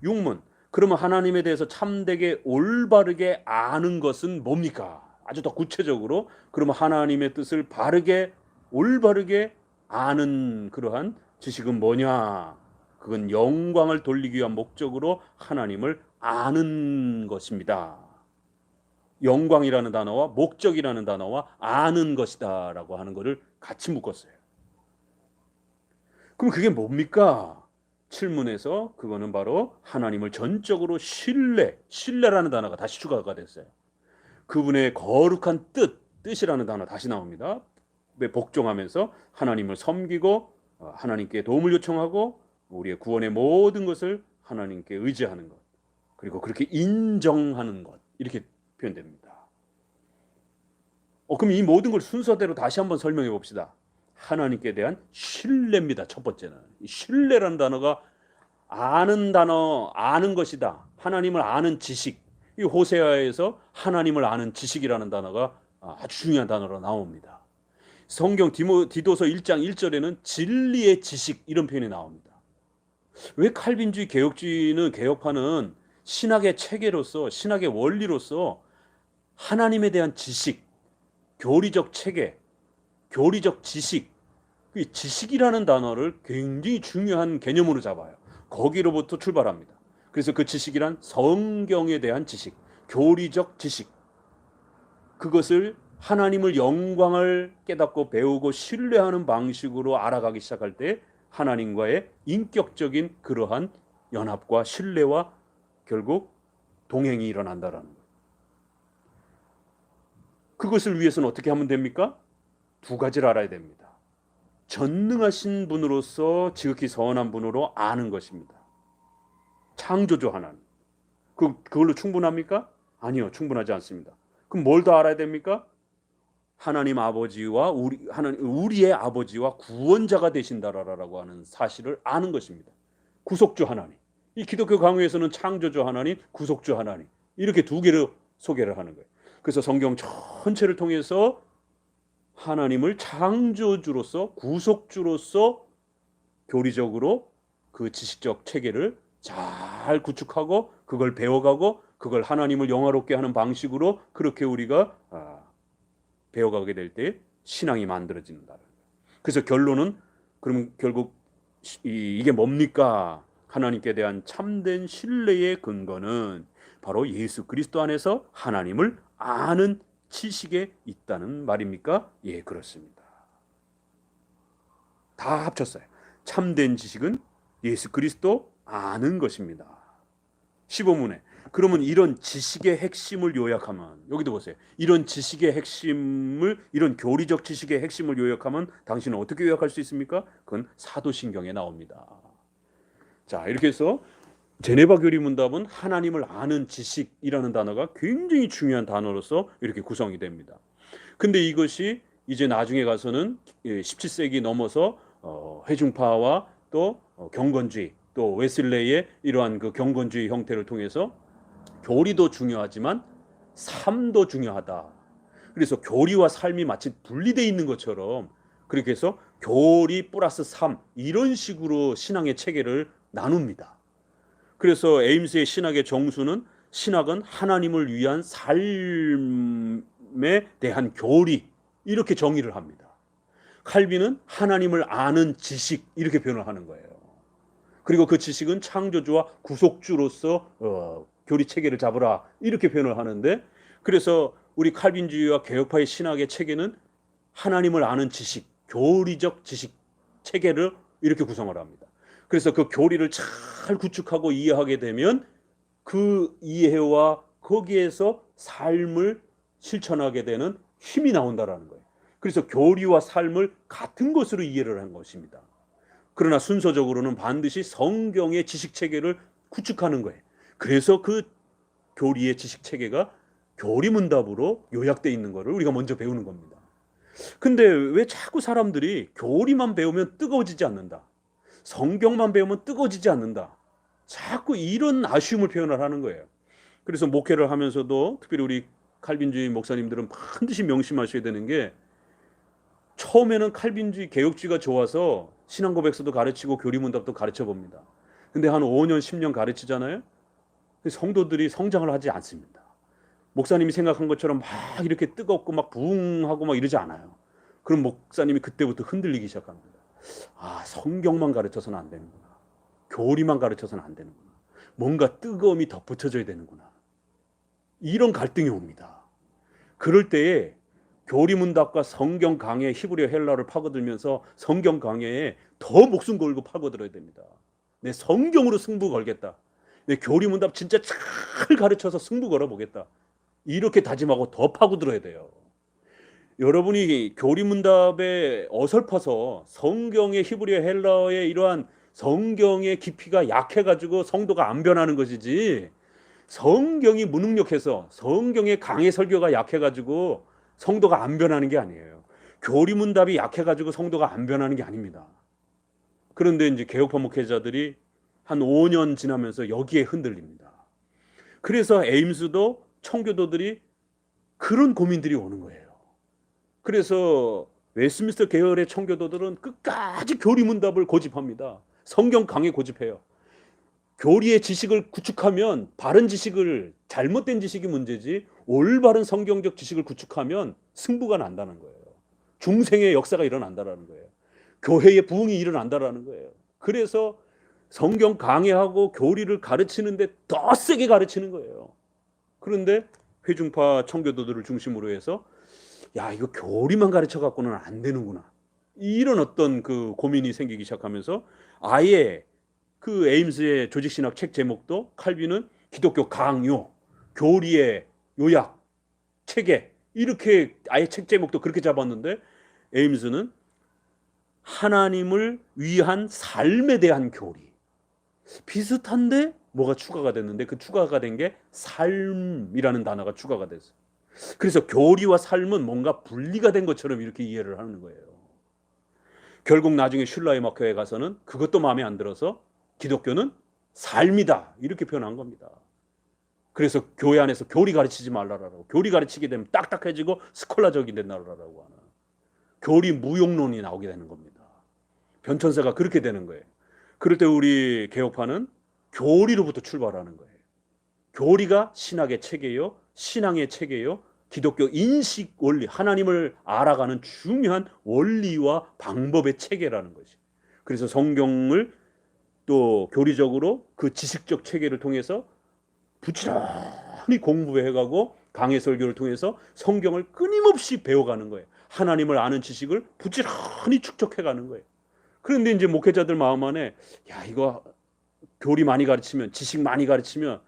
S1: 육문, 그러면 하나님에 대해서 참되게 올바르게 아는 것은 뭡니까? 아주 더 구체적으로 그러면 하나님의 뜻을 바르게 올바르게 아는 그러한 지식은 뭐냐? 그건 영광을 돌리기 위한 목적으로 하나님을 아는 것입니다. 영광이라는 단어와 목적이라는 단어와 아는 것이다 라고 하는 것을 같이 묶었어요. 그럼 그게 뭡니까? 7문에서 그거는 바로 하나님을 전적으로 신뢰라는 단어가 다시 추가가 됐어요. 그분의 거룩한 뜻이라는 단어 다시 나옵니다. 복종하면서 하나님을 섬기고 하나님께 도움을 요청하고 우리의 구원의 모든 것을 하나님께 의지하는 것, 그리고 그렇게 인정하는 것, 이렇게 표현됩니다. 그럼 이 모든 걸 순서대로 다시 한번 설명해 봅시다. 하나님께 대한 신뢰입니다. 첫 번째는 신뢰라는 단어가 아는 단어, 아는 것이다. 하나님을 아는 지식. 이 호세아에서 하나님을 아는 지식이라는 단어가 아주 중요한 단어로 나옵니다. 성경 디도서 1장 1절에는 진리의 지식 이런 표현이 나옵니다. 왜 칼빈주의 개혁주의는 개혁파는 신학의 체계로서 신학의 원리로서 하나님에 대한 지식, 교리적 체계, 교리적 지식, 그 지식이라는 단어를 굉장히 중요한 개념으로 잡아요. 거기로부터 출발합니다. 그래서 그 지식이란 성경에 대한 지식, 교리적 지식, 그것을 하나님을 영광을 깨닫고 배우고 신뢰하는 방식으로 알아가기 시작할 때 하나님과의 인격적인 그러한 연합과 신뢰와 결국 동행이 일어난다라는 거예요. 그것을 위해서는 어떻게 하면 됩니까? 두 가지를 알아야 됩니다. 전능하신 분으로서 지극히 선한 분으로 아는 것입니다. 창조주 하나님. 그걸로 충분합니까? 아니요, 충분하지 않습니다. 그럼 뭘 더 알아야 됩니까? 하나님 아버지와 우리의 아버지와 구원자가 되신다라고 하는 사실을 아는 것입니다. 구속주 하나님. 이 기독교 강요에서는 창조주 하나님, 구속주 하나님 이렇게 두 개를 소개를 하는 거예요. 그래서 성경 전체를 통해서 하나님을 창조주로서 구속주로서 교리적으로 그 지식적 체계를 잘 구축하고 그걸 배워가고 그걸 하나님을 영화롭게 하는 방식으로 그렇게 우리가 배워가게 될 때 신앙이 만들어진다. 그래서 결론은 그럼 결국 이게 뭡니까? 하나님께 대한 참된 신뢰의 근거는 바로 예수 그리스도 안에서 하나님을 아는 지식에 있다는 말입니까? 예, 그렇습니다. 다 합쳤어요. 참된 지식은 예수 그리스도 아는 것입니다. 15문에 그러면 이런 지식의 핵심을 요약하면, 여기도 보세요. 이런 지식의 핵심을, 이런 교리적 지식의 핵심을 요약하면 당신은 어떻게 요약할 수 있습니까? 그건 사도신경에 나옵니다. 자, 이렇게 해서 제네바 교리 문답은 하나님을 아는 지식이라는 단어가 굉장히 중요한 단어로서 이렇게 구성이 됩니다. 근데 이것이 이제 나중에 가서는 17세기 넘어서 회중파와 또 경건주의, 또 웨슬레이의 이러한 그 경건주의 형태를 통해서 교리도 중요하지만 삶도 중요하다. 그래서 교리와 삶이 마치 분리되어 있는 것처럼 그렇게 해서 교리 플러스 삶, 이런 식으로 신앙의 체계를 나눕니다. 그래서 에임스의 신학의 정수는 신학은 하나님을 위한 삶에 대한 교리, 이렇게 정의를 합니다. 칼빈은 하나님을 아는 지식, 이렇게 표현을 하는 거예요. 그리고 그 지식은 창조주와 구속주로서 교리 체계를 잡으라, 이렇게 표현을 하는데, 그래서 우리 칼빈주의와 개혁파의 신학의 체계는 하나님을 아는 지식, 교리적 지식 체계를 이렇게 구성을 합니다. 그래서 그 교리를 잘 구축하고 이해하게 되면 그 이해와 거기에서 삶을 실천하게 되는 힘이 나온다라는 거예요. 그래서 교리와 삶을 같은 것으로 이해를 한 것입니다. 그러나 순서적으로는 반드시 성경의 지식 체계를 구축하는 거예요. 그래서 그 교리의 지식 체계가 교리 문답으로 요약되어 있는 것을 우리가 먼저 배우는 겁니다. 근데 왜 자꾸 사람들이 교리만 배우면 뜨거워지지 않는다, 성경만 배우면 뜨거워지지 않는다, 자꾸 이런 아쉬움을 표현을 하는 거예요. 그래서 목회를 하면서도 특별히 우리 칼빈주의 목사님들은 반드시 명심하셔야 되는 게, 처음에는 칼빈주의 개혁주의가 좋아서 신앙고백서도 가르치고 교리문답도 가르쳐 봅니다. 근데 한 5년 10년 가르치잖아요. 성도들이 성장을 하지 않습니다. 목사님이 생각한 것처럼 막 이렇게 뜨겁고 막 부흥하고 막 이러지 않아요. 그럼 목사님이 그때부터 흔들리기 시작합니다. 아, 성경만 가르쳐서는 안 되는구나, 교리만 가르쳐서는 안 되는구나, 뭔가 뜨거움이 덧붙여져야 되는구나, 이런 갈등이 옵니다. 그럴 때에 교리문답과 성경 강해, 히브리어 헬라를 파고들면서 성경 강해에 더 목숨 걸고 파고들어야 됩니다. 내 성경으로 승부 걸겠다, 내 교리문답 진짜 잘 가르쳐서 승부 걸어보겠다, 이렇게 다짐하고 더 파고들어야 돼요. 여러분이 교리문답에 어설퍼서 성경의 히브리어 헬라어의 이러한 성경의 깊이가 약해가지고 성도가 안 변하는 것이지, 성경이 무능력해서 성경의 강해 설교가 약해가지고 성도가 안 변하는 게 아니에요. 교리문답이 약해가지고 성도가 안 변하는 게 아닙니다. 그런데 이제 개혁파 목회자들이 한 5년 지나면서 여기에 흔들립니다. 그래서 에임스도 청교도들이 그런 고민들이 오는 거예요. 그래서 웨스민스터 계열의 청교도들은 끝까지 교리문답을 고집합니다. 성경 강해 고집해요. 교리의 지식을 구축하면, 바른 지식을, 잘못된 지식이 문제지 올바른 성경적 지식을 구축하면 승부가 난다는 거예요. 중생의 역사가 일어난다는 거예요. 교회의 부흥이 일어난다는 거예요. 그래서 성경 강해하고 교리를 가르치는데 더 세게 가르치는 거예요. 그런데 회중파 청교도들을 중심으로 해서 야, 이거 교리만 가르쳐 갖고는 안 되는구나, 이런 어떤 그 고민이 생기기 시작하면서 아예 그 에임스의 조직신학 책 제목도 칼빈은 기독교 강요, 교리의 요약, 체계, 이렇게 아예 책 제목도 그렇게 잡았는데, 에임스는 하나님을 위한 삶에 대한 교리, 비슷한데 뭐가 추가가 됐는데 그 추가가 된 게 삶이라는 단어가 추가가 됐어요. 그래서 교리와 삶은 뭔가 분리가 된 것처럼 이렇게 이해를 하는 거예요. 결국 나중에 슐라이마커에 가서는 그것도 마음에 안 들어서 기독교는 삶이다, 이렇게 표현한 겁니다. 그래서 교회 안에서 교리 가르치지 말라라고, 교리 가르치게 되면 딱딱해지고 스콜라적이 된다라고 하는 교리 무용론이 나오게 되는 겁니다. 변천사가 그렇게 되는 거예요. 그럴 때 우리 개혁파는 교리로부터 출발하는 거예요. 교리가 신학의 체계요, 신앙의 체계요, 기독교 인식 원리, 하나님을 알아가는 중요한 원리와 방법의 체계라는 것이. 그래서 성경을 또 교리적으로 그 지식적 체계를 통해서 부지런히 공부해가고 강해 설교를 통해서 성경을 끊임없이 배워가는 거예요. 하나님을 아는 지식을 부지런히 축적해가는 거예요. 그런데 이제 목회자들 마음 안에 야 이거 교리 많이 가르치면 지식 많이 가르치면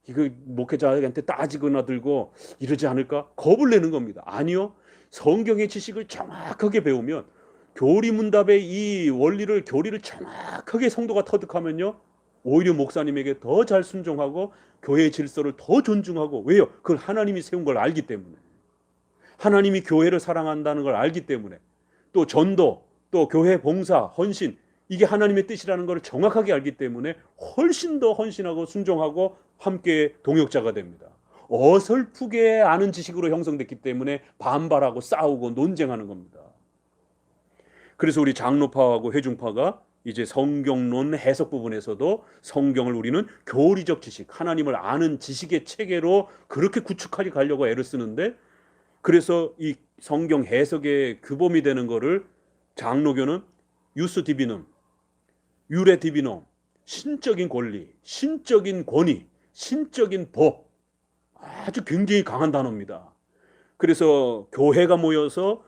S1: 이거 목회자한테 따지거나 들고 이러지 않을까 겁을 내는 겁니다. 아니요. 성경의 지식을 정확하게 배우면 교리문답의 이 원리를 교리를 정확하게 성도가 터득하면요. 오히려 목사님에게 더 잘 순종하고 교회의 질서를 더 존중하고 왜요? 그걸 하나님이 세운 걸 알기 때문에 하나님이 교회를 사랑한다는 걸 알기 때문에 또 전도 또 교회 봉사 헌신 이게 하나님의 뜻이라는 걸 정확하게 알기 때문에 훨씬 더 헌신하고 순종하고 함께 동역자가 됩니다. 어설프게 아는 지식으로 형성됐기 때문에 반발하고 싸우고 논쟁하는 겁니다. 그래서 우리 장로파하고 회중파가 이제 성경론 해석 부분에서도 성경을 우리는 교리적 지식, 하나님을 아는 지식의 체계로 그렇게 구축하게 가려고 애를 쓰는데 그래서 이 성경 해석의 규범이 되는 거를 장로교는 유스 디비눔, 유레 디비놈, 신적인 권리, 신적인 권위, 신적인 법 아주 굉장히 강한 단어입니다. 그래서 교회가 모여서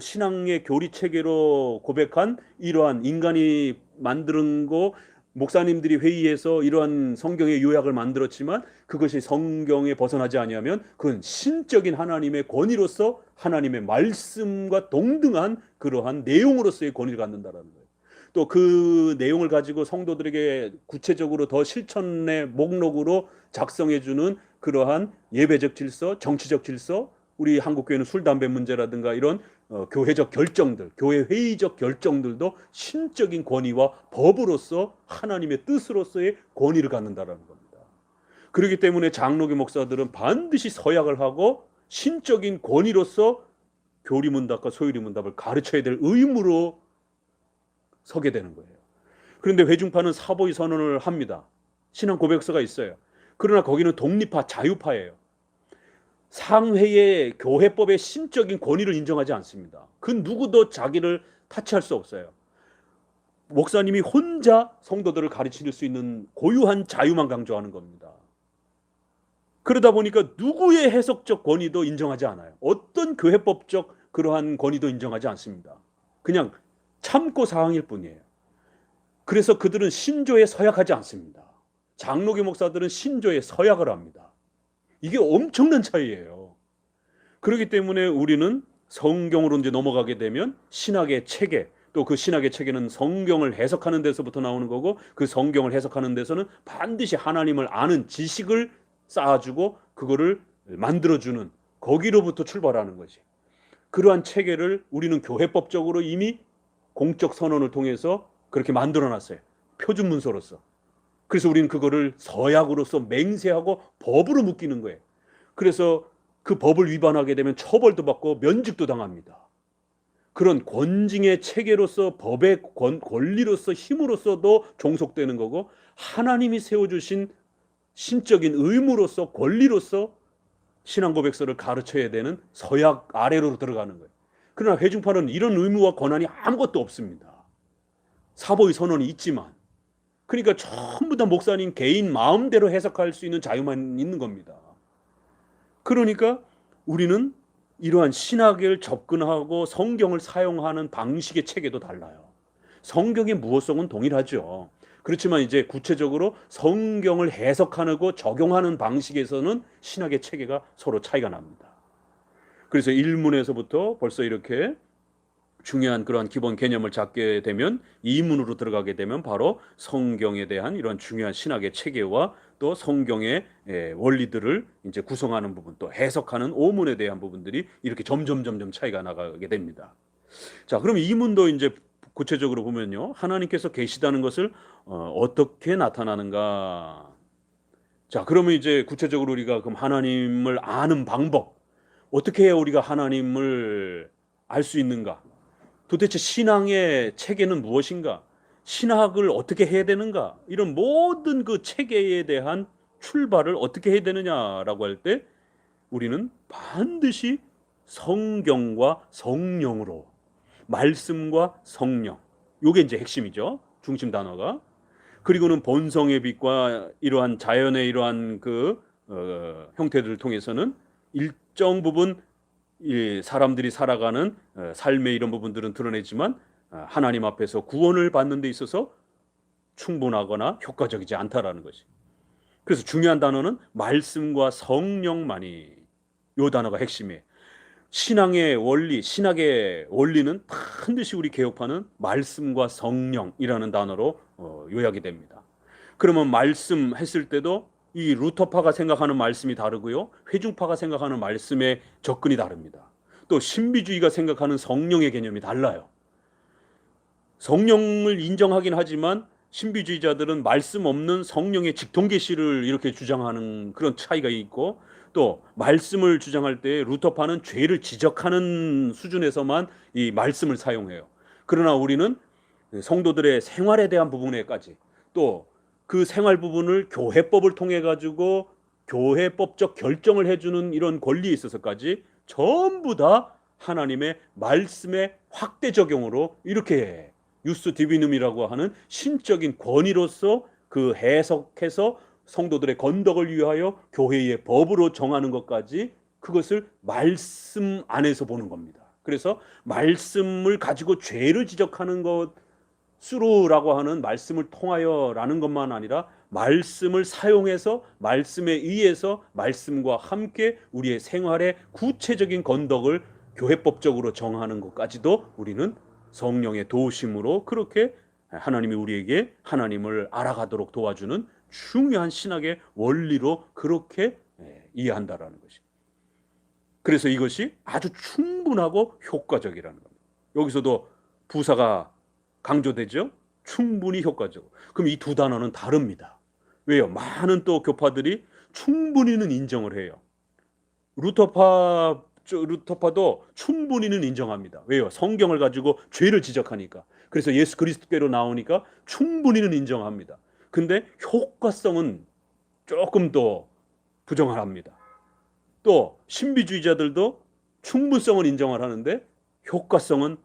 S1: 신앙의 교리 체계로 고백한 이러한 인간이 만드는 거 목사님들이 회의해서 이러한 성경의 요약을 만들었지만 그것이 성경에 벗어나지 아니하면 그건 신적인 하나님의 권위로서 하나님의 말씀과 동등한 그러한 내용으로서의 권위를 갖는다라는 거예요. 또 그 내용을 가지고 성도들에게 구체적으로 더 실천의 목록으로 작성해주는 그러한 예배적 질서, 정치적 질서, 우리 한국교회는 술, 담배 문제라든가 이런 교회적 결정들, 교회 회의적 결정들도 신적인 권위와 법으로서 하나님의 뜻으로서의 권위를 갖는다라는 겁니다. 그렇기 때문에 장로교 목사들은 반드시 서약을 하고 신적인 권위로서 교리문답과 소유리문답을 가르쳐야 될 의무로 서게 되는 거예요. 그런데 회중파는 사보이 선언을 합니다. 신앙 고백서가 있어요. 그러나 거기는 독립파, 자유파예요. 상회의 교회법의 신적인 권위를 인정하지 않습니다. 그 누구도 자기를 타치할 수 없어요. 목사님이 혼자 성도들을 가르칠 수 있는 고유한 자유만 강조하는 겁니다. 그러다 보니까 누구의 해석적 권위도 인정하지 않아요. 어떤 교회법적 그러한 권위도 인정하지 않습니다. 그냥 참고 사항일 뿐이에요. 그래서 그들은 신조에 서약하지 않습니다. 장로교 목사들은 신조에 서약을 합니다. 이게 엄청난 차이예요. 그렇기 때문에 우리는 성경으로 이제 넘어가게 되면 신학의 체계, 또 그 신학의 체계는 성경을 해석하는 데서부터 나오는 거고 그 성경을 해석하는 데서는 반드시 하나님을 아는 지식을 쌓아주고 그거를 만들어주는 거기로부터 출발하는 거지. 그러한 체계를 우리는 교회법적으로 이미 공적 선언을 통해서 그렇게 만들어놨어요. 표준 문서로서. 그래서 우리는 그거를 서약으로서 맹세하고 법으로 묶이는 거예요. 그래서 그 법을 위반하게 되면 처벌도 받고 면직도 당합니다. 그런 권징의 체계로서 법의 권리로서 힘으로서도 종속되는 거고 하나님이 세워주신 신적인 의무로서 권리로서 신앙 고백서를 가르쳐야 되는 서약 아래로 들어가는 거예요. 그러나 회중파는 이런 의무와 권한이 아무것도 없습니다. 사보의 선언이 있지만 그러니까 전부 다 목사님 개인 마음대로 해석할 수 있는 자유만 있는 겁니다. 그러니까 우리는 이러한 신학을 접근하고 성경을 사용하는 방식의 체계도 달라요. 성경의 무어성은 동일하죠. 그렇지만 이제 구체적으로 성경을 해석하고 적용하는 방식에서는 신학의 체계가 서로 차이가 납니다. 그래서 1문에서부터 벌써 이렇게 중요한 그런 기본 개념을 잡게 되면 2문으로 들어가게 되면 바로 성경에 대한 이런 중요한 신학의 체계와 또 성경의 원리들을 이제 구성하는 부분 또 해석하는 5문에 대한 부분들이 이렇게 점점 차이가 나가게 됩니다. 자, 그럼 2문도 이제 구체적으로 보면요. 하나님께서 계시다는 것을 어떻게 나타나는가? 자, 그러면 이제 구체적으로 우리가 그럼 하나님을 아는 방법 어떻게 해야 우리가 하나님을 알 수 있는가? 도대체 신앙의 체계는 무엇인가? 신학을 어떻게 해야 되는가? 이런 모든 그 체계에 대한 출발을 어떻게 해야 되느냐라고 할 때 우리는 반드시 성경과 성령으로 말씀과 성령 요게 이제 핵심이죠. 중심 단어가. 그리고는 본성의 빛과 이러한 자연의 이러한 그 형태들을 통해서는 일정 부분 이 사람들이 살아가는 삶의 이런 부분들은 드러내지만 하나님 앞에서 구원을 받는 데 있어서 충분하거나 효과적이지 않다라는 것이. 그래서 중요한 단어는 말씀과 성령만이, 요 단어가 핵심이에요. 신앙의 원리, 신학의 원리는 반드시 우리 개혁파는 말씀과 성령이라는 단어로 요약이 됩니다. 그러면 말씀했을 때도 이 루터파가 생각하는 말씀이 다르고요, 회중파가 생각하는 말씀의 접근이 다릅니다. 또 신비주의가 생각하는 성령의 개념이 달라요. 성령을 인정하긴 하지만 신비주의자들은 말씀 없는 성령의 직통계시를 이렇게 주장하는 그런 차이가 있고, 또 말씀을 주장할 때 루터파는 죄를 지적하는 수준에서만 이 말씀을 사용해요. 그러나 우리는 성도들의 생활에 대한 부분에까지, 또 그 생활 부분을 교회법을 통해 가지고 교회법적 결정을 해주는 이런 권리에 있어서까지 전부 다 하나님의 말씀의 확대 적용으로 이렇게 유스 디비눔이라고 하는 신적인 권위로서 그 해석해서 성도들의 건덕을 위하여 교회의 법으로 정하는 것까지, 그것을 말씀 안에서 보는 겁니다. 그래서 말씀을 가지고 죄를 지적하는 것으로라고 하는 말씀을 통하여라는 것만 아니라 말씀을 사용해서 말씀에 의해서 말씀과 함께 우리의 생활의 구체적인 건덕을 교회법적으로 정하는 것까지도 우리는 성령의 도우심으로 그렇게 하나님이 우리에게 하나님을 알아가도록 도와주는 중요한 신학의 원리로 그렇게 이해한다라는 것이. 그래서 이것이 아주 충분하고 효과적이라는 겁니다. 여기서도 부사가 강조되죠. 충분히 효과적. 그럼 이 두 단어는 다릅니다. 왜요? 많은 또 교파들이 충분히는 인정을 해요. 루터파도 충분히는 인정합니다. 왜요? 성경을 가지고 죄를 지적하니까. 그래서 예수 그리스도께로 나오니까 충분히는 인정합니다. 근데 효과성은 조금 더 부정을 합니다. 또 신비주의자들도 충분성은 인정을 하는데 효과성은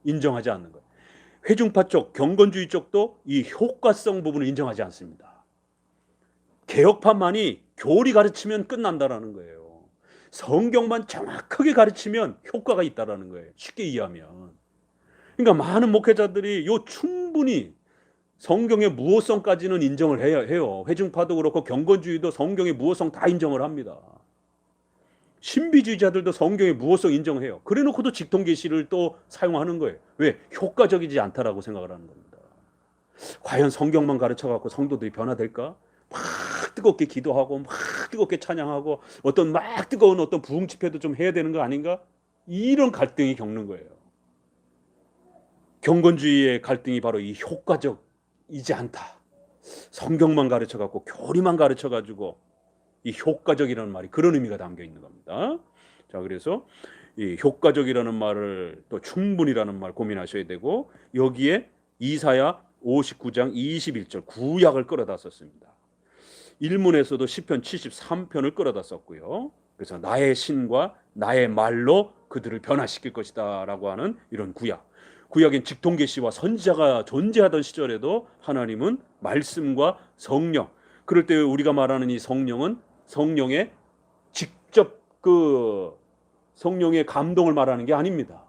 S1: 인정하지 않는 거예요. 회중파 쪽, 경건주의 쪽도 이 효과성 부분을 인정하지 않습니다. 개혁파만이 교리 가르치면 끝난다라는 거예요. 성경만 정확하게 가르치면 효과가 있다라는 거예요. 쉽게 이해하면. 그러니까 많은 목회자들이 요 충분히 성경의 무호성까지는 인정을 해요. 회중파도 그렇고 경건주의도 성경의 무호성 다 인정을 합니다. 신비주의자들도 성경의 무호성 인정해요. 그래놓고도 직통계시를 또 사용하는 거예요. 왜? 효과적이지 않다라고 생각을 하는 겁니다. 과연 성경만 가르쳐갖고 성도들이 변화될까? 막 뜨겁게 기도하고 막 뜨겁게 찬양하고 어떤 막 뜨거운 어떤 부흥 집회도 좀 해야 되는 거 아닌가? 이런 갈등이 겪는 거예요. 경건주의의 갈등이 바로 이 효과적이지 않다. 성경만 가르쳐갖고 교리만 가르쳐가지고 이 효과적이라는 말이 그런 의미가 담겨 있는 겁니다. 자, 그래서 이 효과적이라는 말을 또 충분이라는 말 고민하셔야 되고, 여기에 이사야 59장 21절 구약을 끌어다 썼습니다. 일문에서도 시편 73편을 끌어다 썼고요. 그래서 나의 신과 나의 말로 그들을 변화시킬 것이다 라고 하는 이런 구약엔 직통계시와 선지자가 존재하던 시절에도 하나님은 말씀과 성령, 그럴 때 우리가 말하는 이 성령은 성령의 직접 그 성령의 감동을 말하는 게 아닙니다.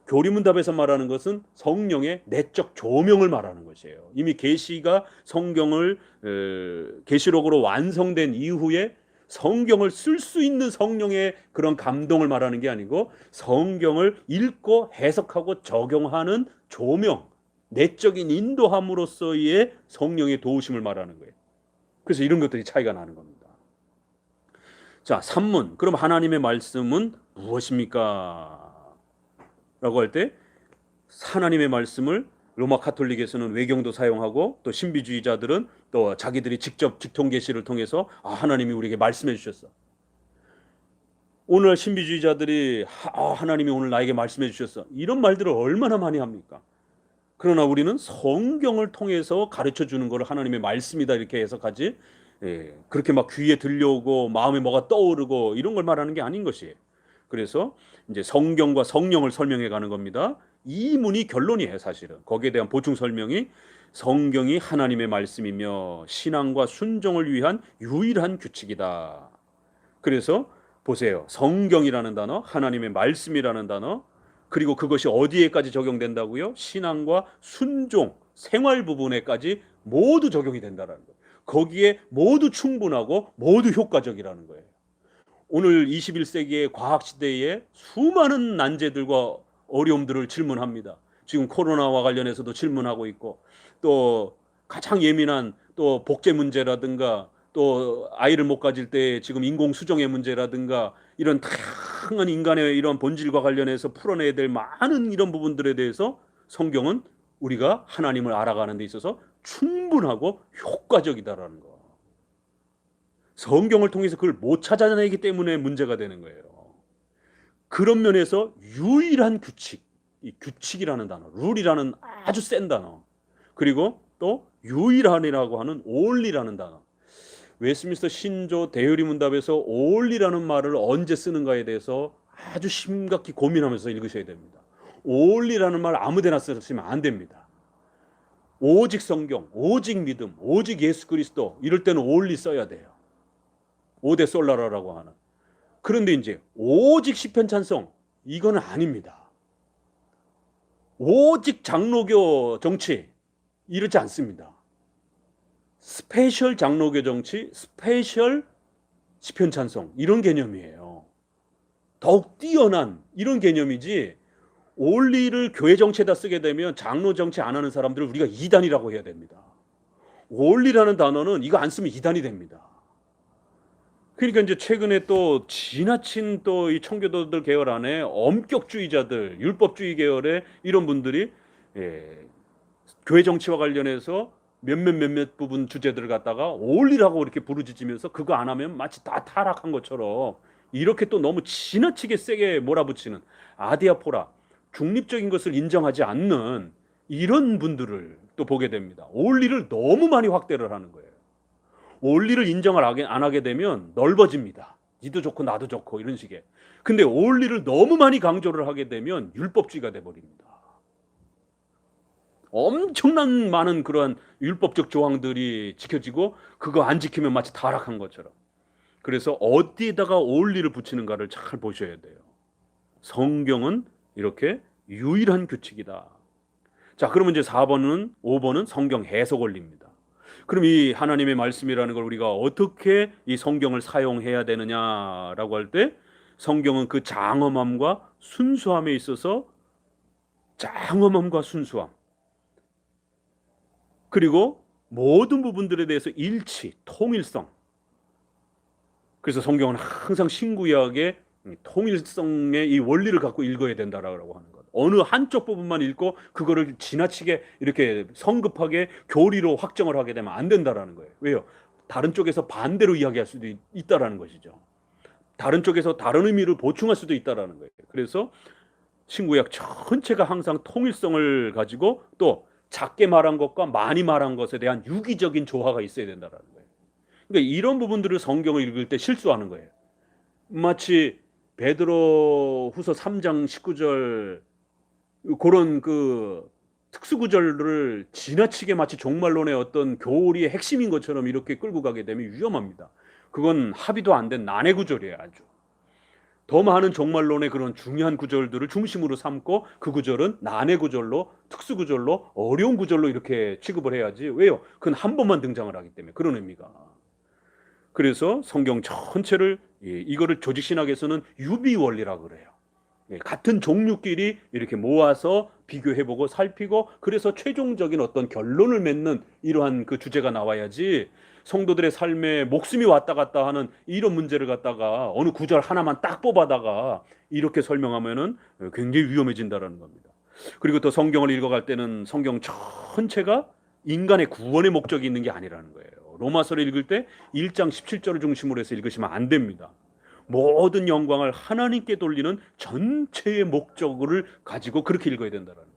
S1: 교리문답에서 말하는 것은 성령의 내적 조명을 말하는 것이에요. 이미 계시가 성경을 계시록으로 완성된 이후에 성경을 쓸 수 있는 성령의 그런 감동을 말하는 게 아니고 성경을 읽고 해석하고 적용하는 조명, 내적인 인도함으로써의 성령의 도우심을 말하는 거예요. 그래서 이런 것들이 차이가 나는 겁니다. 자, 3문. 그럼 하나님의 말씀은 무엇입니까? 라고 할 때 하나님의 말씀을 로마 카톨릭에서는 외경도 사용하고, 또 신비주의자들은 또 자기들이 직접 직통계시를 통해서 하나님이 우리에게 말씀해 주셨어. 오늘 신비주의자들이 하나님이 오늘 나에게 말씀해 주셨어. 이런 말들을 얼마나 많이 합니까? 그러나 우리는 성경을 통해서 가르쳐 주는 것을 하나님의 말씀이다 이렇게 해석하지, 그렇게 막 귀에 들려오고 마음에 뭐가 떠오르고 이런 걸 말하는 게 아닌 것이에요. 그래서 이제 성경과 성령을 설명해 가는 겁니다. 이 문이 결론이에요. 사실은 거기에 대한 보충 설명이 성경이 하나님의 말씀이며 신앙과 순종을 위한 유일한 규칙이다. 그래서 보세요. 성경이라는 단어, 하나님의 말씀이라는 단어, 그리고 그것이 어디에까지 적용된다고요? 신앙과 순종, 생활 부분에까지 모두 적용이 된다는 거예요. 거기에 모두 충분하고 모두 효과적이라는 거예요. 오늘 21세기의 과학 시대에 수많은 난제들과 어려움들을 질문합니다. 지금 코로나와 관련해서도 질문하고 있고, 또 가장 예민한 또 복제 문제라든가, 또 아이를 못 가질 때 지금 인공 수정의 문제라든가, 이런 다양한 인간의 이런 본질과 관련해서 풀어내야 될 많은 이런 부분들에 대해서 성경은 우리가 하나님을 알아가는 데 있어서 충분하고 효과적이다라는 거. 성경을 통해서 그걸 못 찾아내기 때문에 문제가 되는 거예요. 그런 면에서 유일한 규칙, 이 규칙이라는 단어, 룰이라는 아주 센 단어, 그리고 또 유일한이라고 하는 only라는 단어. 웨스트민스터 신조 대의리 문답에서 only라는 말을 언제 쓰는가에 대해서 아주 심각히 고민하면서 읽으셔야 됩니다. only라는 말 아무데나 쓰시면 안 됩니다. 오직 성경, 오직 믿음, 오직 예수 그리스도, 이럴 때는 only 써야 돼요. 오대 솔라라라고 하는. 그런데 이제 오직 시편 찬송, 이거는 아닙니다. 오직 장로교 정치, 이렇지 않습니다. 스페셜 장로교 정치, 스페셜 시편 찬송, 이런 개념이에요. 더욱 뛰어난 이런 개념이지, 올리를 교회 정치에다 쓰게 되면 장로 정치 안 하는 사람들을 우리가 이단이라고 해야 됩니다. 올리라는 단어는 이거 안 쓰면 이단이 됩니다. 그러니까 이제 최근에 또 지나친 또 이 청교도들 계열 안에 엄격주의자들, 율법주의 계열의 이런 분들이 교회 정치와 관련해서 몇몇 부분 주제들을 갖다가 올리라고 이렇게 부르짖으면서 그거 안 하면 마치 다 타락한 것처럼 이렇게 또 너무 지나치게 세게 몰아붙이는 아디아포라, 중립적인 것을 인정하지 않는 이런 분들을 또 보게 됩니다. 올리를 너무 많이 확대를 하는 거예요. 올리를 인정을 안 하게 되면 넓어집니다. 니도 좋고 나도 좋고 이런 식의. 근데 올리를 너무 많이 강조를 하게 되면 율법주의가 돼버립니다. 엄청난 많은 그러한 율법적 조항들이 지켜지고 그거 안 지키면 마치 타락한 것처럼. 그래서 어디에다가 올리를 붙이는가를 잘 보셔야 돼요. 성경은 이렇게 유일한 규칙이다. 자, 그러면 이제 5번은 성경 해석 원리입니다. 그럼 이 하나님의 말씀이라는 걸 우리가 어떻게 이 성경을 사용해야 되느냐라고 할 때 성경은 그 장엄함과 순수함에 있어서 장엄함과 순수함, 그리고 모든 부분들에 대해서 일치, 통일성. 그래서 성경은 항상 신구약의 통일성의 이 원리를 갖고 읽어야 된다라고 하는 것. 어느 한쪽 부분만 읽고 그거를 지나치게 이렇게 성급하게 교리로 확정을 하게 되면 안 된다라는 거예요. 왜요? 다른 쪽에서 반대로 이야기할 수도 있다라는 것이죠. 다른 쪽에서 다른 의미를 보충할 수도 있다라는 거예요. 그래서 신구약 전체가 항상 통일성을 가지고 또 작게 말한 것과 많이 말한 것에 대한 유기적인 조화가 있어야 된다라는 거예요. 그러니까 이런 부분들을 성경을 읽을 때 실수하는 거예요. 마치 베드로후서 3장 19절 그런 그 특수구절을 지나치게 마치 종말론의 어떤 교리의 핵심인 것처럼 이렇게 끌고 가게 되면 위험합니다. 그건 합의도 안 된 난해 구절이에요. 아주 더 많은 종말론의 그런 중요한 구절들을 중심으로 삼고 그 구절은 난해 구절로, 특수 구절로, 어려운 구절로 이렇게 취급을 해야지. 왜요? 그건 한 번만 등장을 하기 때문에. 그런 의미가. 그래서 성경 전체를 이거를 조직신학에서는 유비원리라고 그래요. 같은 종류끼리 이렇게 모아서 비교해보고 살피고 그래서 최종적인 어떤 결론을 맺는 이러한 그 주제가 나와야지, 성도들의 삶에 목숨이 왔다 갔다 하는 이런 문제를 갖다가 어느 구절 하나만 딱 뽑아다가 이렇게 설명하면은 굉장히 위험해진다라는 겁니다. 그리고 또 성경을 읽어갈 때는 성경 전체가 인간의 구원의 목적이 있는 게 아니라는 거예요. 로마서를 읽을 때 1장 17절을 중심으로 해서 읽으시면 안 됩니다. 모든 영광을 하나님께 돌리는 전체의 목적을 가지고 그렇게 읽어야 된다는 거예요.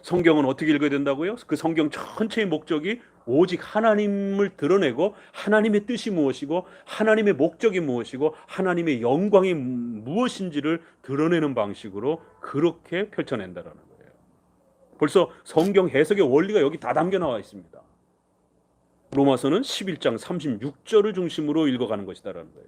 S1: 성경은 어떻게 읽어야 된다고요? 그 성경 전체의 목적이 오직 하나님을 드러내고 하나님의 뜻이 무엇이고 하나님의 목적이 무엇이고 하나님의 영광이 무엇인지를 드러내는 방식으로 그렇게 펼쳐낸다는 거예요. 벌써 성경 해석의 원리가 여기 다 담겨 나와 있습니다. 로마서는 11장 36절을 중심으로 읽어가는 것이다라는 거예요.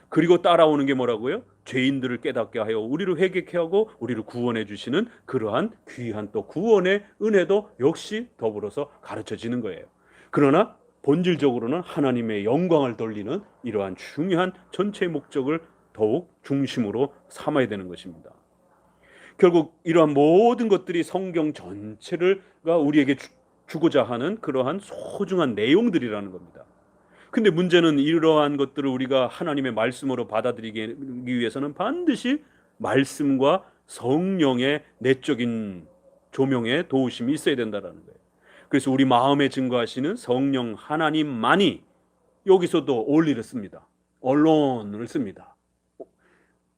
S1: 그리고 따라오는 게 뭐라고요? 죄인들을 깨닫게 하여 우리를 회개케 하고 우리를 구원해 주시는 그러한 귀한 또 구원의 은혜도 역시 더불어서 가르쳐지는 거예요. 그러나 본질적으로는 하나님의 영광을 돌리는 이러한 중요한 전체 목적을 더욱 중심으로 삼아야 되는 것입니다. 결국 이러한 모든 것들이 성경 전체가 우리에게 주고자 하는 그러한 소중한 내용들이라는 겁니다. 근데 문제는 이러한 것들을 우리가 하나님의 말씀으로 받아들이기 위해서는 반드시 말씀과 성령의 내적인 조명의 도우심이 있어야 된다는 거예요. 그래서 우리 마음에 증거하시는 성령 하나님만이, 여기서도 only를 씁니다. aloone을 씁니다.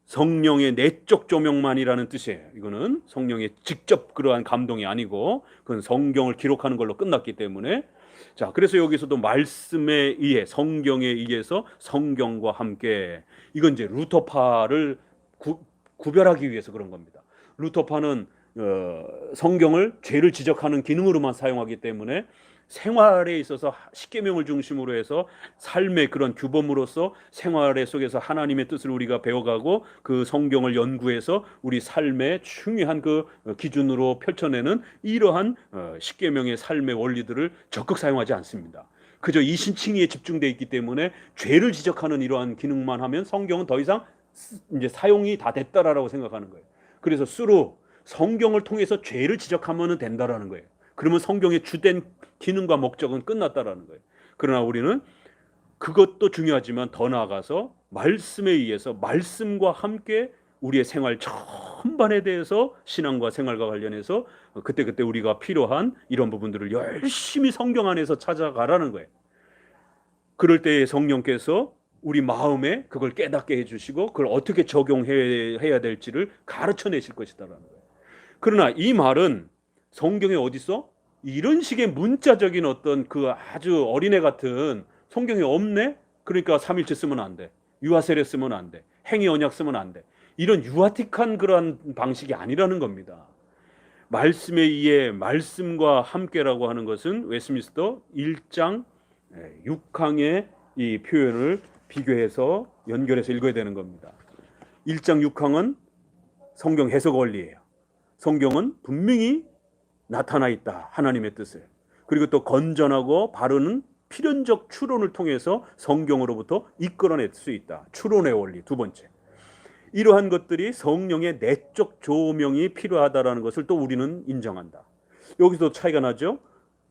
S1: 성령의 내적 조명만이라는 뜻이에요. 이거는 성령의 직접 그러한 감동이 아니고 그건 성경을 기록하는 걸로 끝났기 때문에, 자, 그래서 여기서도 말씀에 의해, 성경에 의해서 성경과 함께, 이건 이제 루터파를 구별하기 위해서 그런 겁니다. 루터파는 성경을 죄를 지적하는 기능으로만 사용하기 때문에 생활에 있어서 십계명을 중심으로 해서 삶의 그런 규범으로서 생활의 속에서 하나님의 뜻을 우리가 배워가고 그 성경을 연구해서 우리 삶의 중요한 그 기준으로 펼쳐내는 이러한 십계명의 삶의 원리들을 적극 사용하지 않습니다. 그저 이신칭의에 집중되어 있기 때문에 죄를 지적하는 이러한 기능만 하면 성경은 더 이상 이제 사용이 다 됐다라고 생각하는 거예요. 그래서 수로 성경을 통해서 죄를 지적하면 된다라는 거예요. 그러면 성경의 주된 기능과 목적은 끝났다라는 거예요. 그러나 우리는 그것도 중요하지만 더 나아가서 말씀에 의해서 말씀과 함께 우리의 생활 전반에 대해서 신앙과 생활과 관련해서 그때그때 우리가 필요한 이런 부분들을 열심히 성경 안에서 찾아가라는 거예요. 그럴 때 성령께서 우리 마음에 그걸 깨닫게 해주시고 그걸 어떻게 적용해야 될지를 가르쳐 내실 것이다라는 거예요. 그러나 이 말은 성경에 어디 있어? 이런 식의 문자적인 어떤 그 아주 어린애 같은 성경에 없네? 그러니까 삼일체 쓰면 안 돼. 유아세례 쓰면 안 돼. 행위 언약 쓰면 안 돼. 이런 유아틱한 그러한 방식이 아니라는 겁니다. 말씀에 의해 말씀과 함께라고 하는 것은 웨스트민스터 1장 6항의 이 표현을 비교해서 연결해서 읽어야 되는 겁니다. 1장 6항은 성경 해석 원리예요. 성경은 분명히 나타나 있다, 하나님의 뜻을. 그리고 또 건전하고 바르는 필연적 추론을 통해서 성경으로부터 이끌어낼 수 있다. 추론의 원리 두 번째. 이러한 것들이 성령의 내적 조명이 필요하다라는 것을 또 우리는 인정한다. 여기서 차이가 나죠.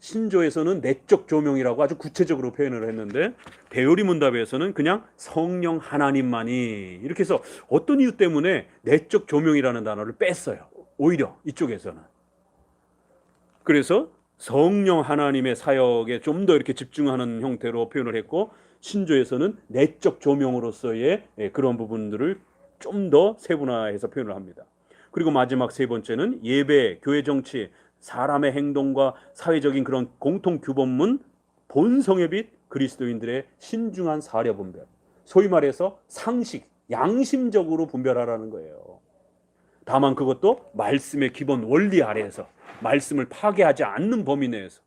S1: 신조에서는 내적 조명이라고 아주 구체적으로 표현을 했는데 배우리 문답에서는 그냥 성령 하나님만이, 이렇게 해서 어떤 이유 때문에 내적 조명이라는 단어를 뺐어요. 오히려 이쪽에서는. 그래서 성령 하나님의 사역에 좀 더 이렇게 집중하는 형태로 표현을 했고, 신조에서는 내적 조명으로서의 그런 부분들을 좀 더 세분화해서 표현을 합니다. 그리고 마지막 세 번째는 예배, 교회 정치, 사람의 행동과 사회적인 그런 공통 규범문, 본성의 빛, 그리스도인들의 신중한 사려 분별, 소위 말해서 상식, 양심적으로 분별하라는 거예요. 다만 그것도 말씀의 기본 원리 아래에서, 말씀을 파괴하지 않는 범위 내에서.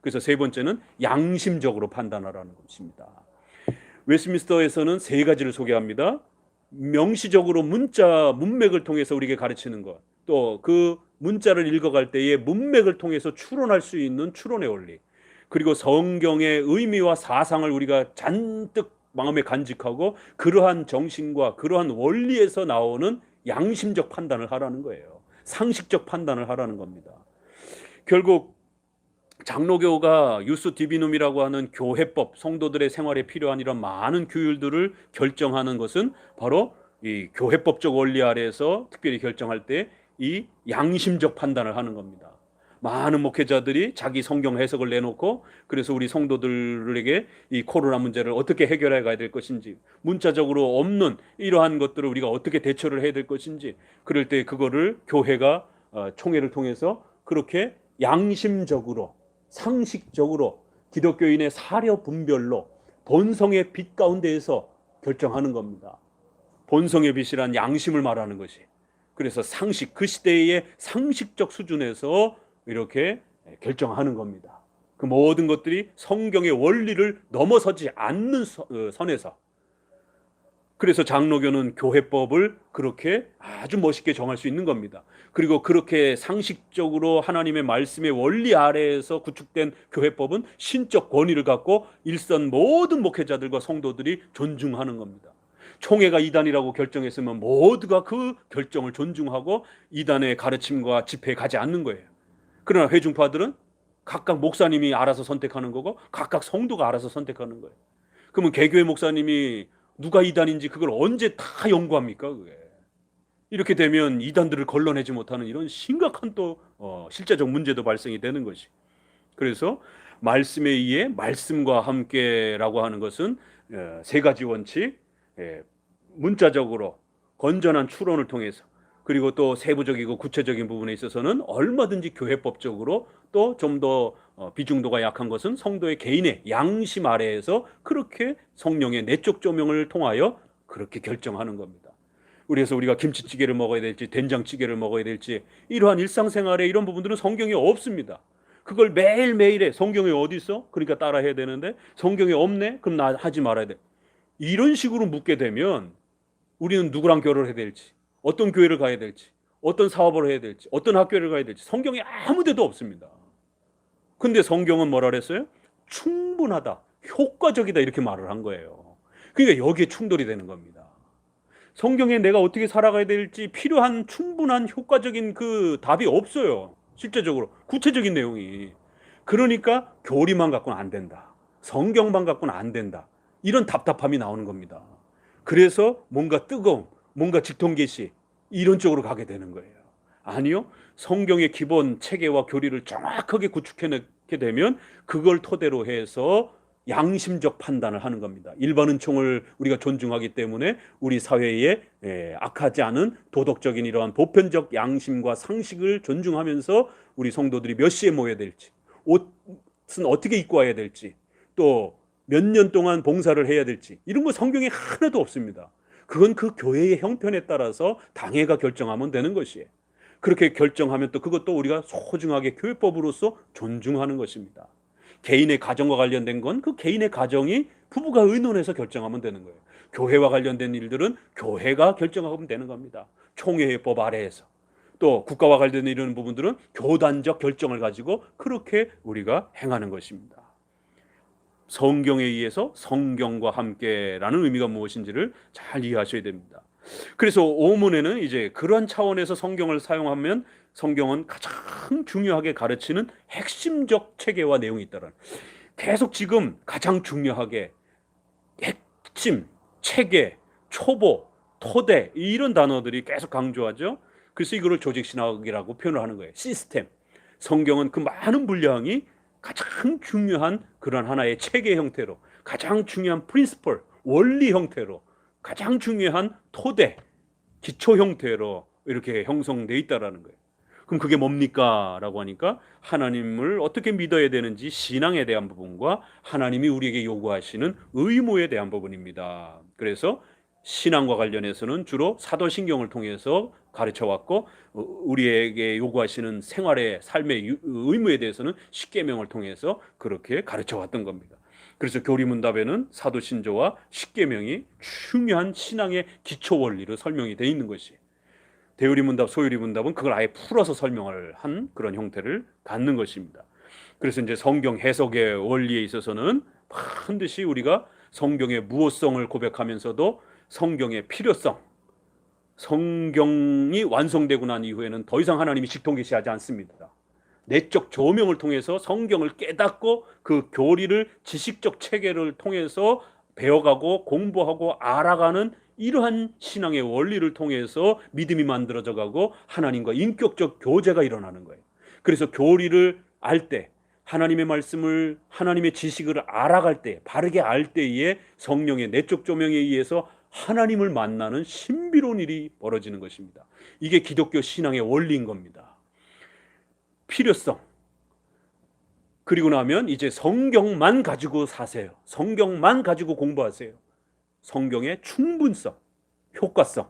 S1: 그래서 세 번째는 양심적으로 판단하라는 것입니다. 웨스트민스터에서는 세 가지를 소개합니다. 명시적으로 문자, 문맥을 통해서 우리에게 가르치는 것, 또 그 문자를 읽어갈 때에 문맥을 통해서 추론할 수 있는 추론의 원리, 그리고 성경의 의미와 사상을 우리가 잔뜩 마음에 간직하고 그러한 정신과 그러한 원리에서 나오는 양심적 판단을 하라는 거예요. 상식적 판단을 하라는 겁니다. 결국 장로교가 유스 디비눔이라고 하는 교회법, 성도들의 생활에 필요한 이런 많은 규율들을 결정하는 것은 바로 이 교회법적 원리 아래에서 특별히 결정할 때 이 양심적 판단을 하는 겁니다. 많은 목회자들이 자기 성경 해석을 내놓고 그래서 우리 성도들에게 이 코로나 문제를 어떻게 해결해 가야 될 것인지, 문자적으로 없는 이러한 것들을 우리가 어떻게 대처를 해야 될 것인지, 그럴 때 그거를 교회가 총회를 통해서 그렇게 양심적으로, 상식적으로, 기독교인의 사려 분별로 본성의 빛 가운데에서 결정하는 겁니다. 본성의 빛이란 양심을 말하는 것이. 그래서 상식, 그 시대의 상식적 수준에서 이렇게 결정하는 겁니다. 그 모든 것들이 성경의 원리를 넘어서지 않는 선에서. 그래서 장로교는 교회법을 그렇게 아주 멋있게 정할 수 있는 겁니다. 그리고 그렇게 상식적으로 하나님의 말씀의 원리 아래에서 구축된 교회법은 신적 권위를 갖고 일선 모든 목회자들과 성도들이 존중하는 겁니다. 총회가 이단이라고 결정했으면 모두가 그 결정을 존중하고 이단의 가르침과 집회에 가지 않는 거예요. 그러나 회중파들은 각각 목사님이 알아서 선택하는 거고 각각 성도가 알아서 선택하는 거예요. 그러면 개교회 목사님이 누가 이단인지 그걸 언제 다 연구합니까? 그게. 이렇게 되면 이단들을 걸러내지 못하는 이런 심각한 또 실제적 문제도 발생이 되는 것이. 그래서 말씀에 의해 말씀과 함께라고 하는 것은 세 가지 원칙, 문자적으로 건전한 추론을 통해서, 그리고 또 세부적이고 구체적인 부분에 있어서는 얼마든지 교회법적으로, 또 좀 더 비중도가 약한 것은 성도의 개인의 양심 아래에서 그렇게 성령의 내적 조명을 통하여 그렇게 결정하는 겁니다. 그래서 우리가 김치찌개를 먹어야 될지 된장찌개를 먹어야 될지 이러한 일상생활에 이런 부분들은 성경에 없습니다. 그걸 매일매일에 성경에 어디 있어? 그러니까 따라해야 되는데 성경에 없네? 그럼 나 하지 말아야 돼. 이런 식으로 묻게 되면 우리는 누구랑 결혼해야 될지, 어떤 교회를 가야 될지, 어떤 사업을 해야 될지, 어떤 학교를 가야 될지 성경에 아무 데도 없습니다. 근데 성경은 뭐라 그랬어요? 충분하다, 효과적이다 이렇게 말을 한 거예요. 그러니까 여기에 충돌이 되는 겁니다. 성경에 내가 어떻게 살아가야 될지 필요한 충분한 효과적인 그 답이 없어요. 실제적으로 구체적인 내용이. 그러니까 교리만 갖고는 안 된다, 성경만 갖고는 안 된다, 이런 답답함이 나오는 겁니다. 그래서 뭔가 뜨거움, 뭔가 직통계시 이런 쪽으로 가게 되는 거예요. 아니요, 성경의 기본 체계와 교리를 정확하게 구축해내게 되면 그걸 토대로 해서 양심적 판단을 하는 겁니다. 일반 은총을 우리가 존중하기 때문에 우리 사회에 악하지 않은 도덕적인 이러한 보편적 양심과 상식을 존중하면서 우리 성도들이 몇 시에 모여야 될지, 옷은 어떻게 입고 와야 될지, 또 몇 년 동안 봉사를 해야 될지 이런 거 성경에 하나도 없습니다. 그건 그 교회의 형편에 따라서 당회가 결정하면 되는 것이에요. 그렇게 결정하면 또 그것도 우리가 소중하게 교회법으로서 존중하는 것입니다. 개인의 가정과 관련된 건 그 개인의 가정이 부부가 의논해서 결정하면 되는 거예요. 교회와 관련된 일들은 교회가 결정하면 되는 겁니다. 총회법 아래에서. 또 국가와 관련된 이런 부분들은 교단적 결정을 가지고 그렇게 우리가 행하는 것입니다. 성경에 의해서 성경과 함께라는 의미가 무엇인지를 잘 이해하셔야 됩니다. 그래서 오문에는 이제 그런 차원에서 성경을 사용하면 성경은 가장 중요하게 가르치는 핵심적 체계와 내용이 있다는, 계속 지금 가장 중요하게 핵심, 체계, 초보, 토대 이런 단어들이 계속 강조하죠. 그래서 이거를 조직신학이라고 표현을 하는 거예요. 시스템. 성경은 그 많은 분량이 가장 중요한 그런 하나의 체계 형태로, 가장 중요한 프린시플, 원리 형태로, 가장 중요한 토대, 기초 형태로 이렇게 형성되어 있다라는 거예요. 그럼 그게 뭡니까? 라고 하니까 하나님을 어떻게 믿어야 되는지 신앙에 대한 부분과 하나님이 우리에게 요구하시는 의무에 대한 부분입니다. 그래서 신앙과 관련해서는 주로 사도신경을 통해서 가르쳐왔고, 우리에게 요구하시는 생활의 삶의 의무에 대해서는 십계명을 통해서 그렇게 가르쳐왔던 겁니다. 그래서 교리문답에는 사도신조와 십계명이 중요한 신앙의 기초 원리로 설명이 되어 있는 것이, 대요리문답, 소요리문답은 그걸 아예 풀어서 설명을 한 그런 형태를 갖는 것입니다. 그래서 이제 성경 해석의 원리에 있어서는 반드시 우리가 성경의 무엇성을 고백하면서도 성경의 필요성, 성경이 완성되고 난 이후에는 더 이상 하나님이 직통계시하지 않습니다. 내적 조명을 통해서 성경을 깨닫고 그 교리를 지식적 체계를 통해서 배워가고 공부하고 알아가는 이러한 신앙의 원리를 통해서 믿음이 만들어져 가고 하나님과 인격적 교제가 일어나는 거예요. 그래서 교리를 알 때, 하나님의 말씀을, 하나님의 지식을 알아갈 때, 바르게 알 때에 성령의 내적 조명에 의해서 하나님을 만나는 신비로운 일이 벌어지는 것입니다. 이게 기독교 신앙의 원리인 겁니다. 필요성. 그리고 나면 이제 성경만 가지고 사세요. 성경만 가지고 공부하세요. 성경의 충분성, 효과성.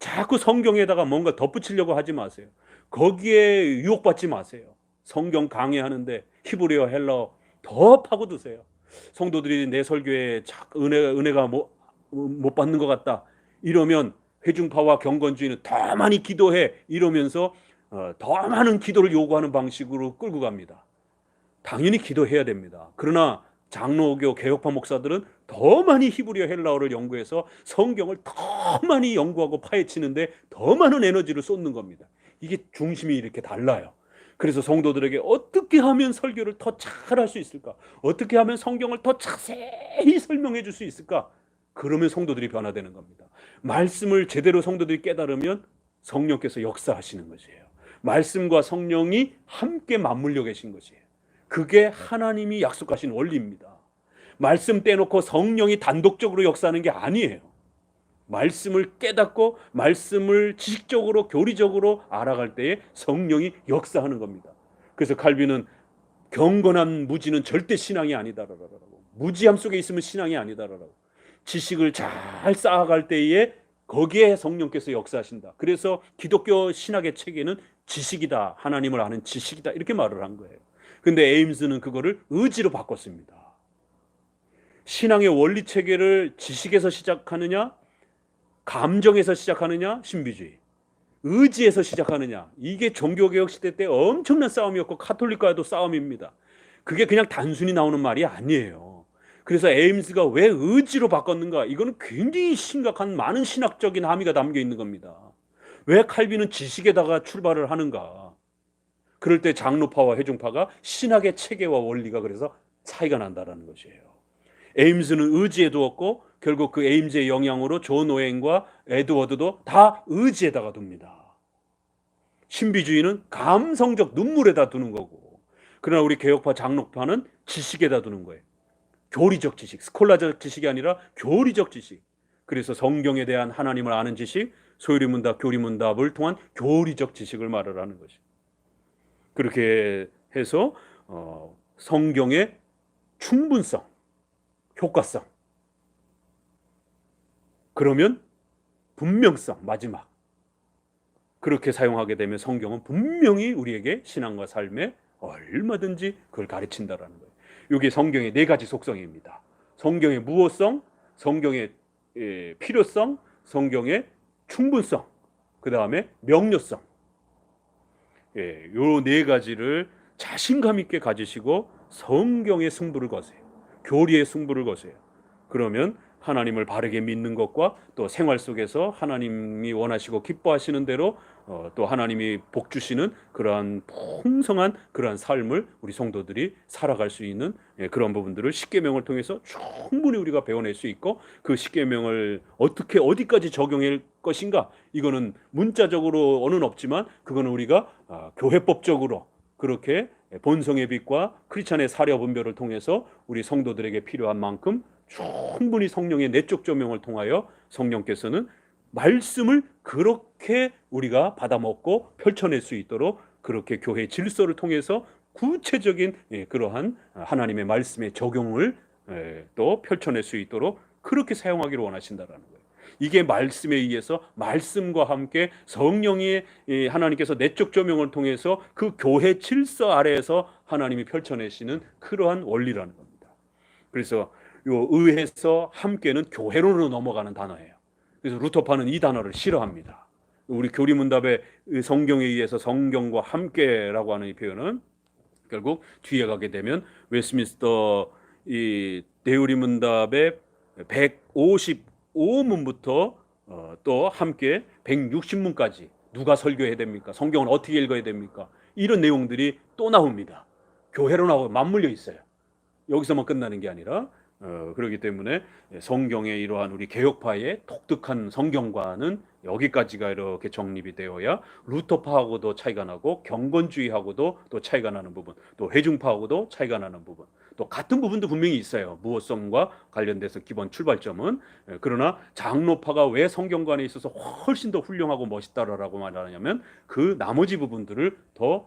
S1: 자꾸 성경에다가 뭔가 덧붙이려고 하지 마세요. 거기에 유혹받지 마세요. 성경 강의하는데 히브리어 헬라어 더 파고드세요. 성도들이 내 설교에 은혜가 못 받는 것 같다 이러면 회중파와 경건주의는 더 많이 기도해 이러면서 더 많은 기도를 요구하는 방식으로 끌고 갑니다. 당연히 기도해야 됩니다. 그러나 장로교 개혁파 목사들은 더 많이 히브리어 헬라어를 연구해서 성경을 더 많이 연구하고 파헤치는데 더 많은 에너지를 쏟는 겁니다. 이게 중심이 이렇게 달라요. 그래서 성도들에게 어떻게 하면 설교를 더 잘할 수 있을까? 어떻게 하면 성경을 더 자세히 설명해 줄 수 있을까? 그러면 성도들이 변화되는 겁니다. 말씀을 제대로 성도들이 깨달으면 성령께서 역사하시는 것이에요. 말씀과 성령이 함께 맞물려 계신 것이에요. 그게 하나님이 약속하신 원리입니다. 말씀 떼놓고 성령이 단독적으로 역사하는 게 아니에요. 말씀을 깨닫고 말씀을 지식적으로 교리적으로 알아갈 때에 성령이 역사하는 겁니다. 그래서 칼빈은 경건한 무지는 절대 신앙이 아니다라고, 무지함 속에 있으면 신앙이 아니다라고, 지식을 잘 쌓아갈 때에 거기에 성령께서 역사하신다. 그래서 기독교 신학의 체계는 지식이다, 하나님을 아는 지식이다 이렇게 말을 한 거예요. 근데 에임스는 그거를 의지로 바꿨습니다. 신앙의 원리 체계를 지식에서 시작하느냐, 감정에서 시작하느냐, 신비주의, 의지에서 시작하느냐, 이게 종교개혁 시대 때 엄청난 싸움이었고 카톨릭과도 싸움입니다. 그게 그냥 단순히 나오는 말이 아니에요. 그래서 에임스가 왜 의지로 바꿨는가, 이거는 굉장히 심각한 많은 신학적인 함의가 담겨 있는 겁니다. 왜 칼빈은 지식에다가 출발을 하는가? 그럴 때 장로파와 회중파가 신학의 체계와 원리가 그래서 차이가 난다라는 것이에요. 에임스는 의지에 두었고 결국 그 에임스의 영향으로 존 오웬과 에드워드도 다 의지에다가 둡니다. 신비주의는 감성적 눈물에다 두는 거고, 그러나 우리 개혁파 장로파는 지식에다 두는 거예요. 교리적 지식, 스콜라적 지식이 아니라 교리적 지식. 그래서 성경에 대한 하나님을 아는 지식, 소유리문답, 교리문답을 통한 교리적 지식을 말을 하는 것이죠. 그렇게 해서 성경의 충분성, 효과성, 그러면 분명성, 마지막, 그렇게 사용하게 되면 성경은 분명히 우리에게 신앙과 삶에 얼마든지 그걸 가르친다라는 거예요. 이게 성경의 네 가지 속성입니다. 성경의 무호성, 성경의 필요성, 성경의 충분성, 그 다음에 명료성. 요 네 가지를 자신감 있게 가지시고 성경의 승부를 거세요. 교리의 승부를 거세요. 그러면 하나님을 바르게 믿는 것과 또 생활 속에서 하나님이 원하시고 기뻐하시는 대로 또 하나님이 복 주시는 그러한 풍성한 그러한 삶을 우리 성도들이 살아갈 수 있는 그런 부분들을 십계명을 통해서 충분히 우리가 배워낼 수 있고, 그 십계명을 어떻게 어디까지 적용할 것인가, 이거는 문자적으로는 없지만 그거는 우리가 교회법적으로 그렇게 본성의 빛과 크리스찬의 사려 분별을 통해서 우리 성도들에게 필요한 만큼 충분히 성령의 내적 조명을 통하여 성령께서는 말씀을 그렇게 우리가 받아먹고 펼쳐낼 수 있도록 그렇게 교회 질서를 통해서 구체적인 그러한 하나님의 말씀의 적용을 또 펼쳐낼 수 있도록 그렇게 사용하기를 원하신다라는 거예요. 이게 말씀에 의해서 말씀과 함께 성령이 하나님께서 내적 조명을 통해서 그 교회 질서 아래에서 하나님이 펼쳐내시는 그러한 원리라는 겁니다. 그래서 요 의에서 함께는 교회론으로 넘어가는 단어예요. 그래서 루터파는 이 단어를 싫어합니다. 우리 교리문답의 성경에 의해서 성경과 함께라고 하는 이 표현은 결국 뒤에 가게 되면 웨스민스터 이 대우리문답의 155문부터 또 함께 160문까지 누가 설교해야 됩니까? 성경은 어떻게 읽어야 됩니까? 이런 내용들이 또 나옵니다. 교회론하고 맞물려 있어요. 여기서만 끝나는 게 아니라 그렇기 때문에 성경의 이러한 우리 개혁파의 독특한 성경과는 여기까지가 이렇게 정립이 되어야 루터파하고도 차이가 나고 경건주의하고도 또 차이가 나는 부분, 또 회중파하고도 차이가 나는 부분, 또 같은 부분도 분명히 있어요. 무호성과 관련돼서 기본 출발점은. 그러나 장로파가 왜 성경관에 있어서 훨씬 더 훌륭하고 멋있다라고 말하냐면 그 나머지 부분들을 더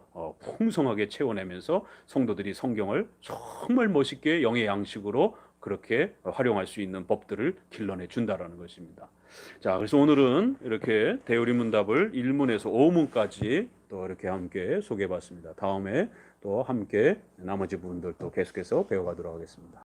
S1: 풍성하게 채워내면서 성도들이 성경을 정말 멋있게 영의 양식으로 그렇게 활용할 수 있는 법들을 길러내 준다라는 것입니다. 자, 그래서 오늘은 이렇게 대우리문답을 1문에서 5문까지 또 이렇게 함께 소개해 봤습니다. 다음에 또 함께 나머지 부분들 또 계속해서 배워가도록 하겠습니다.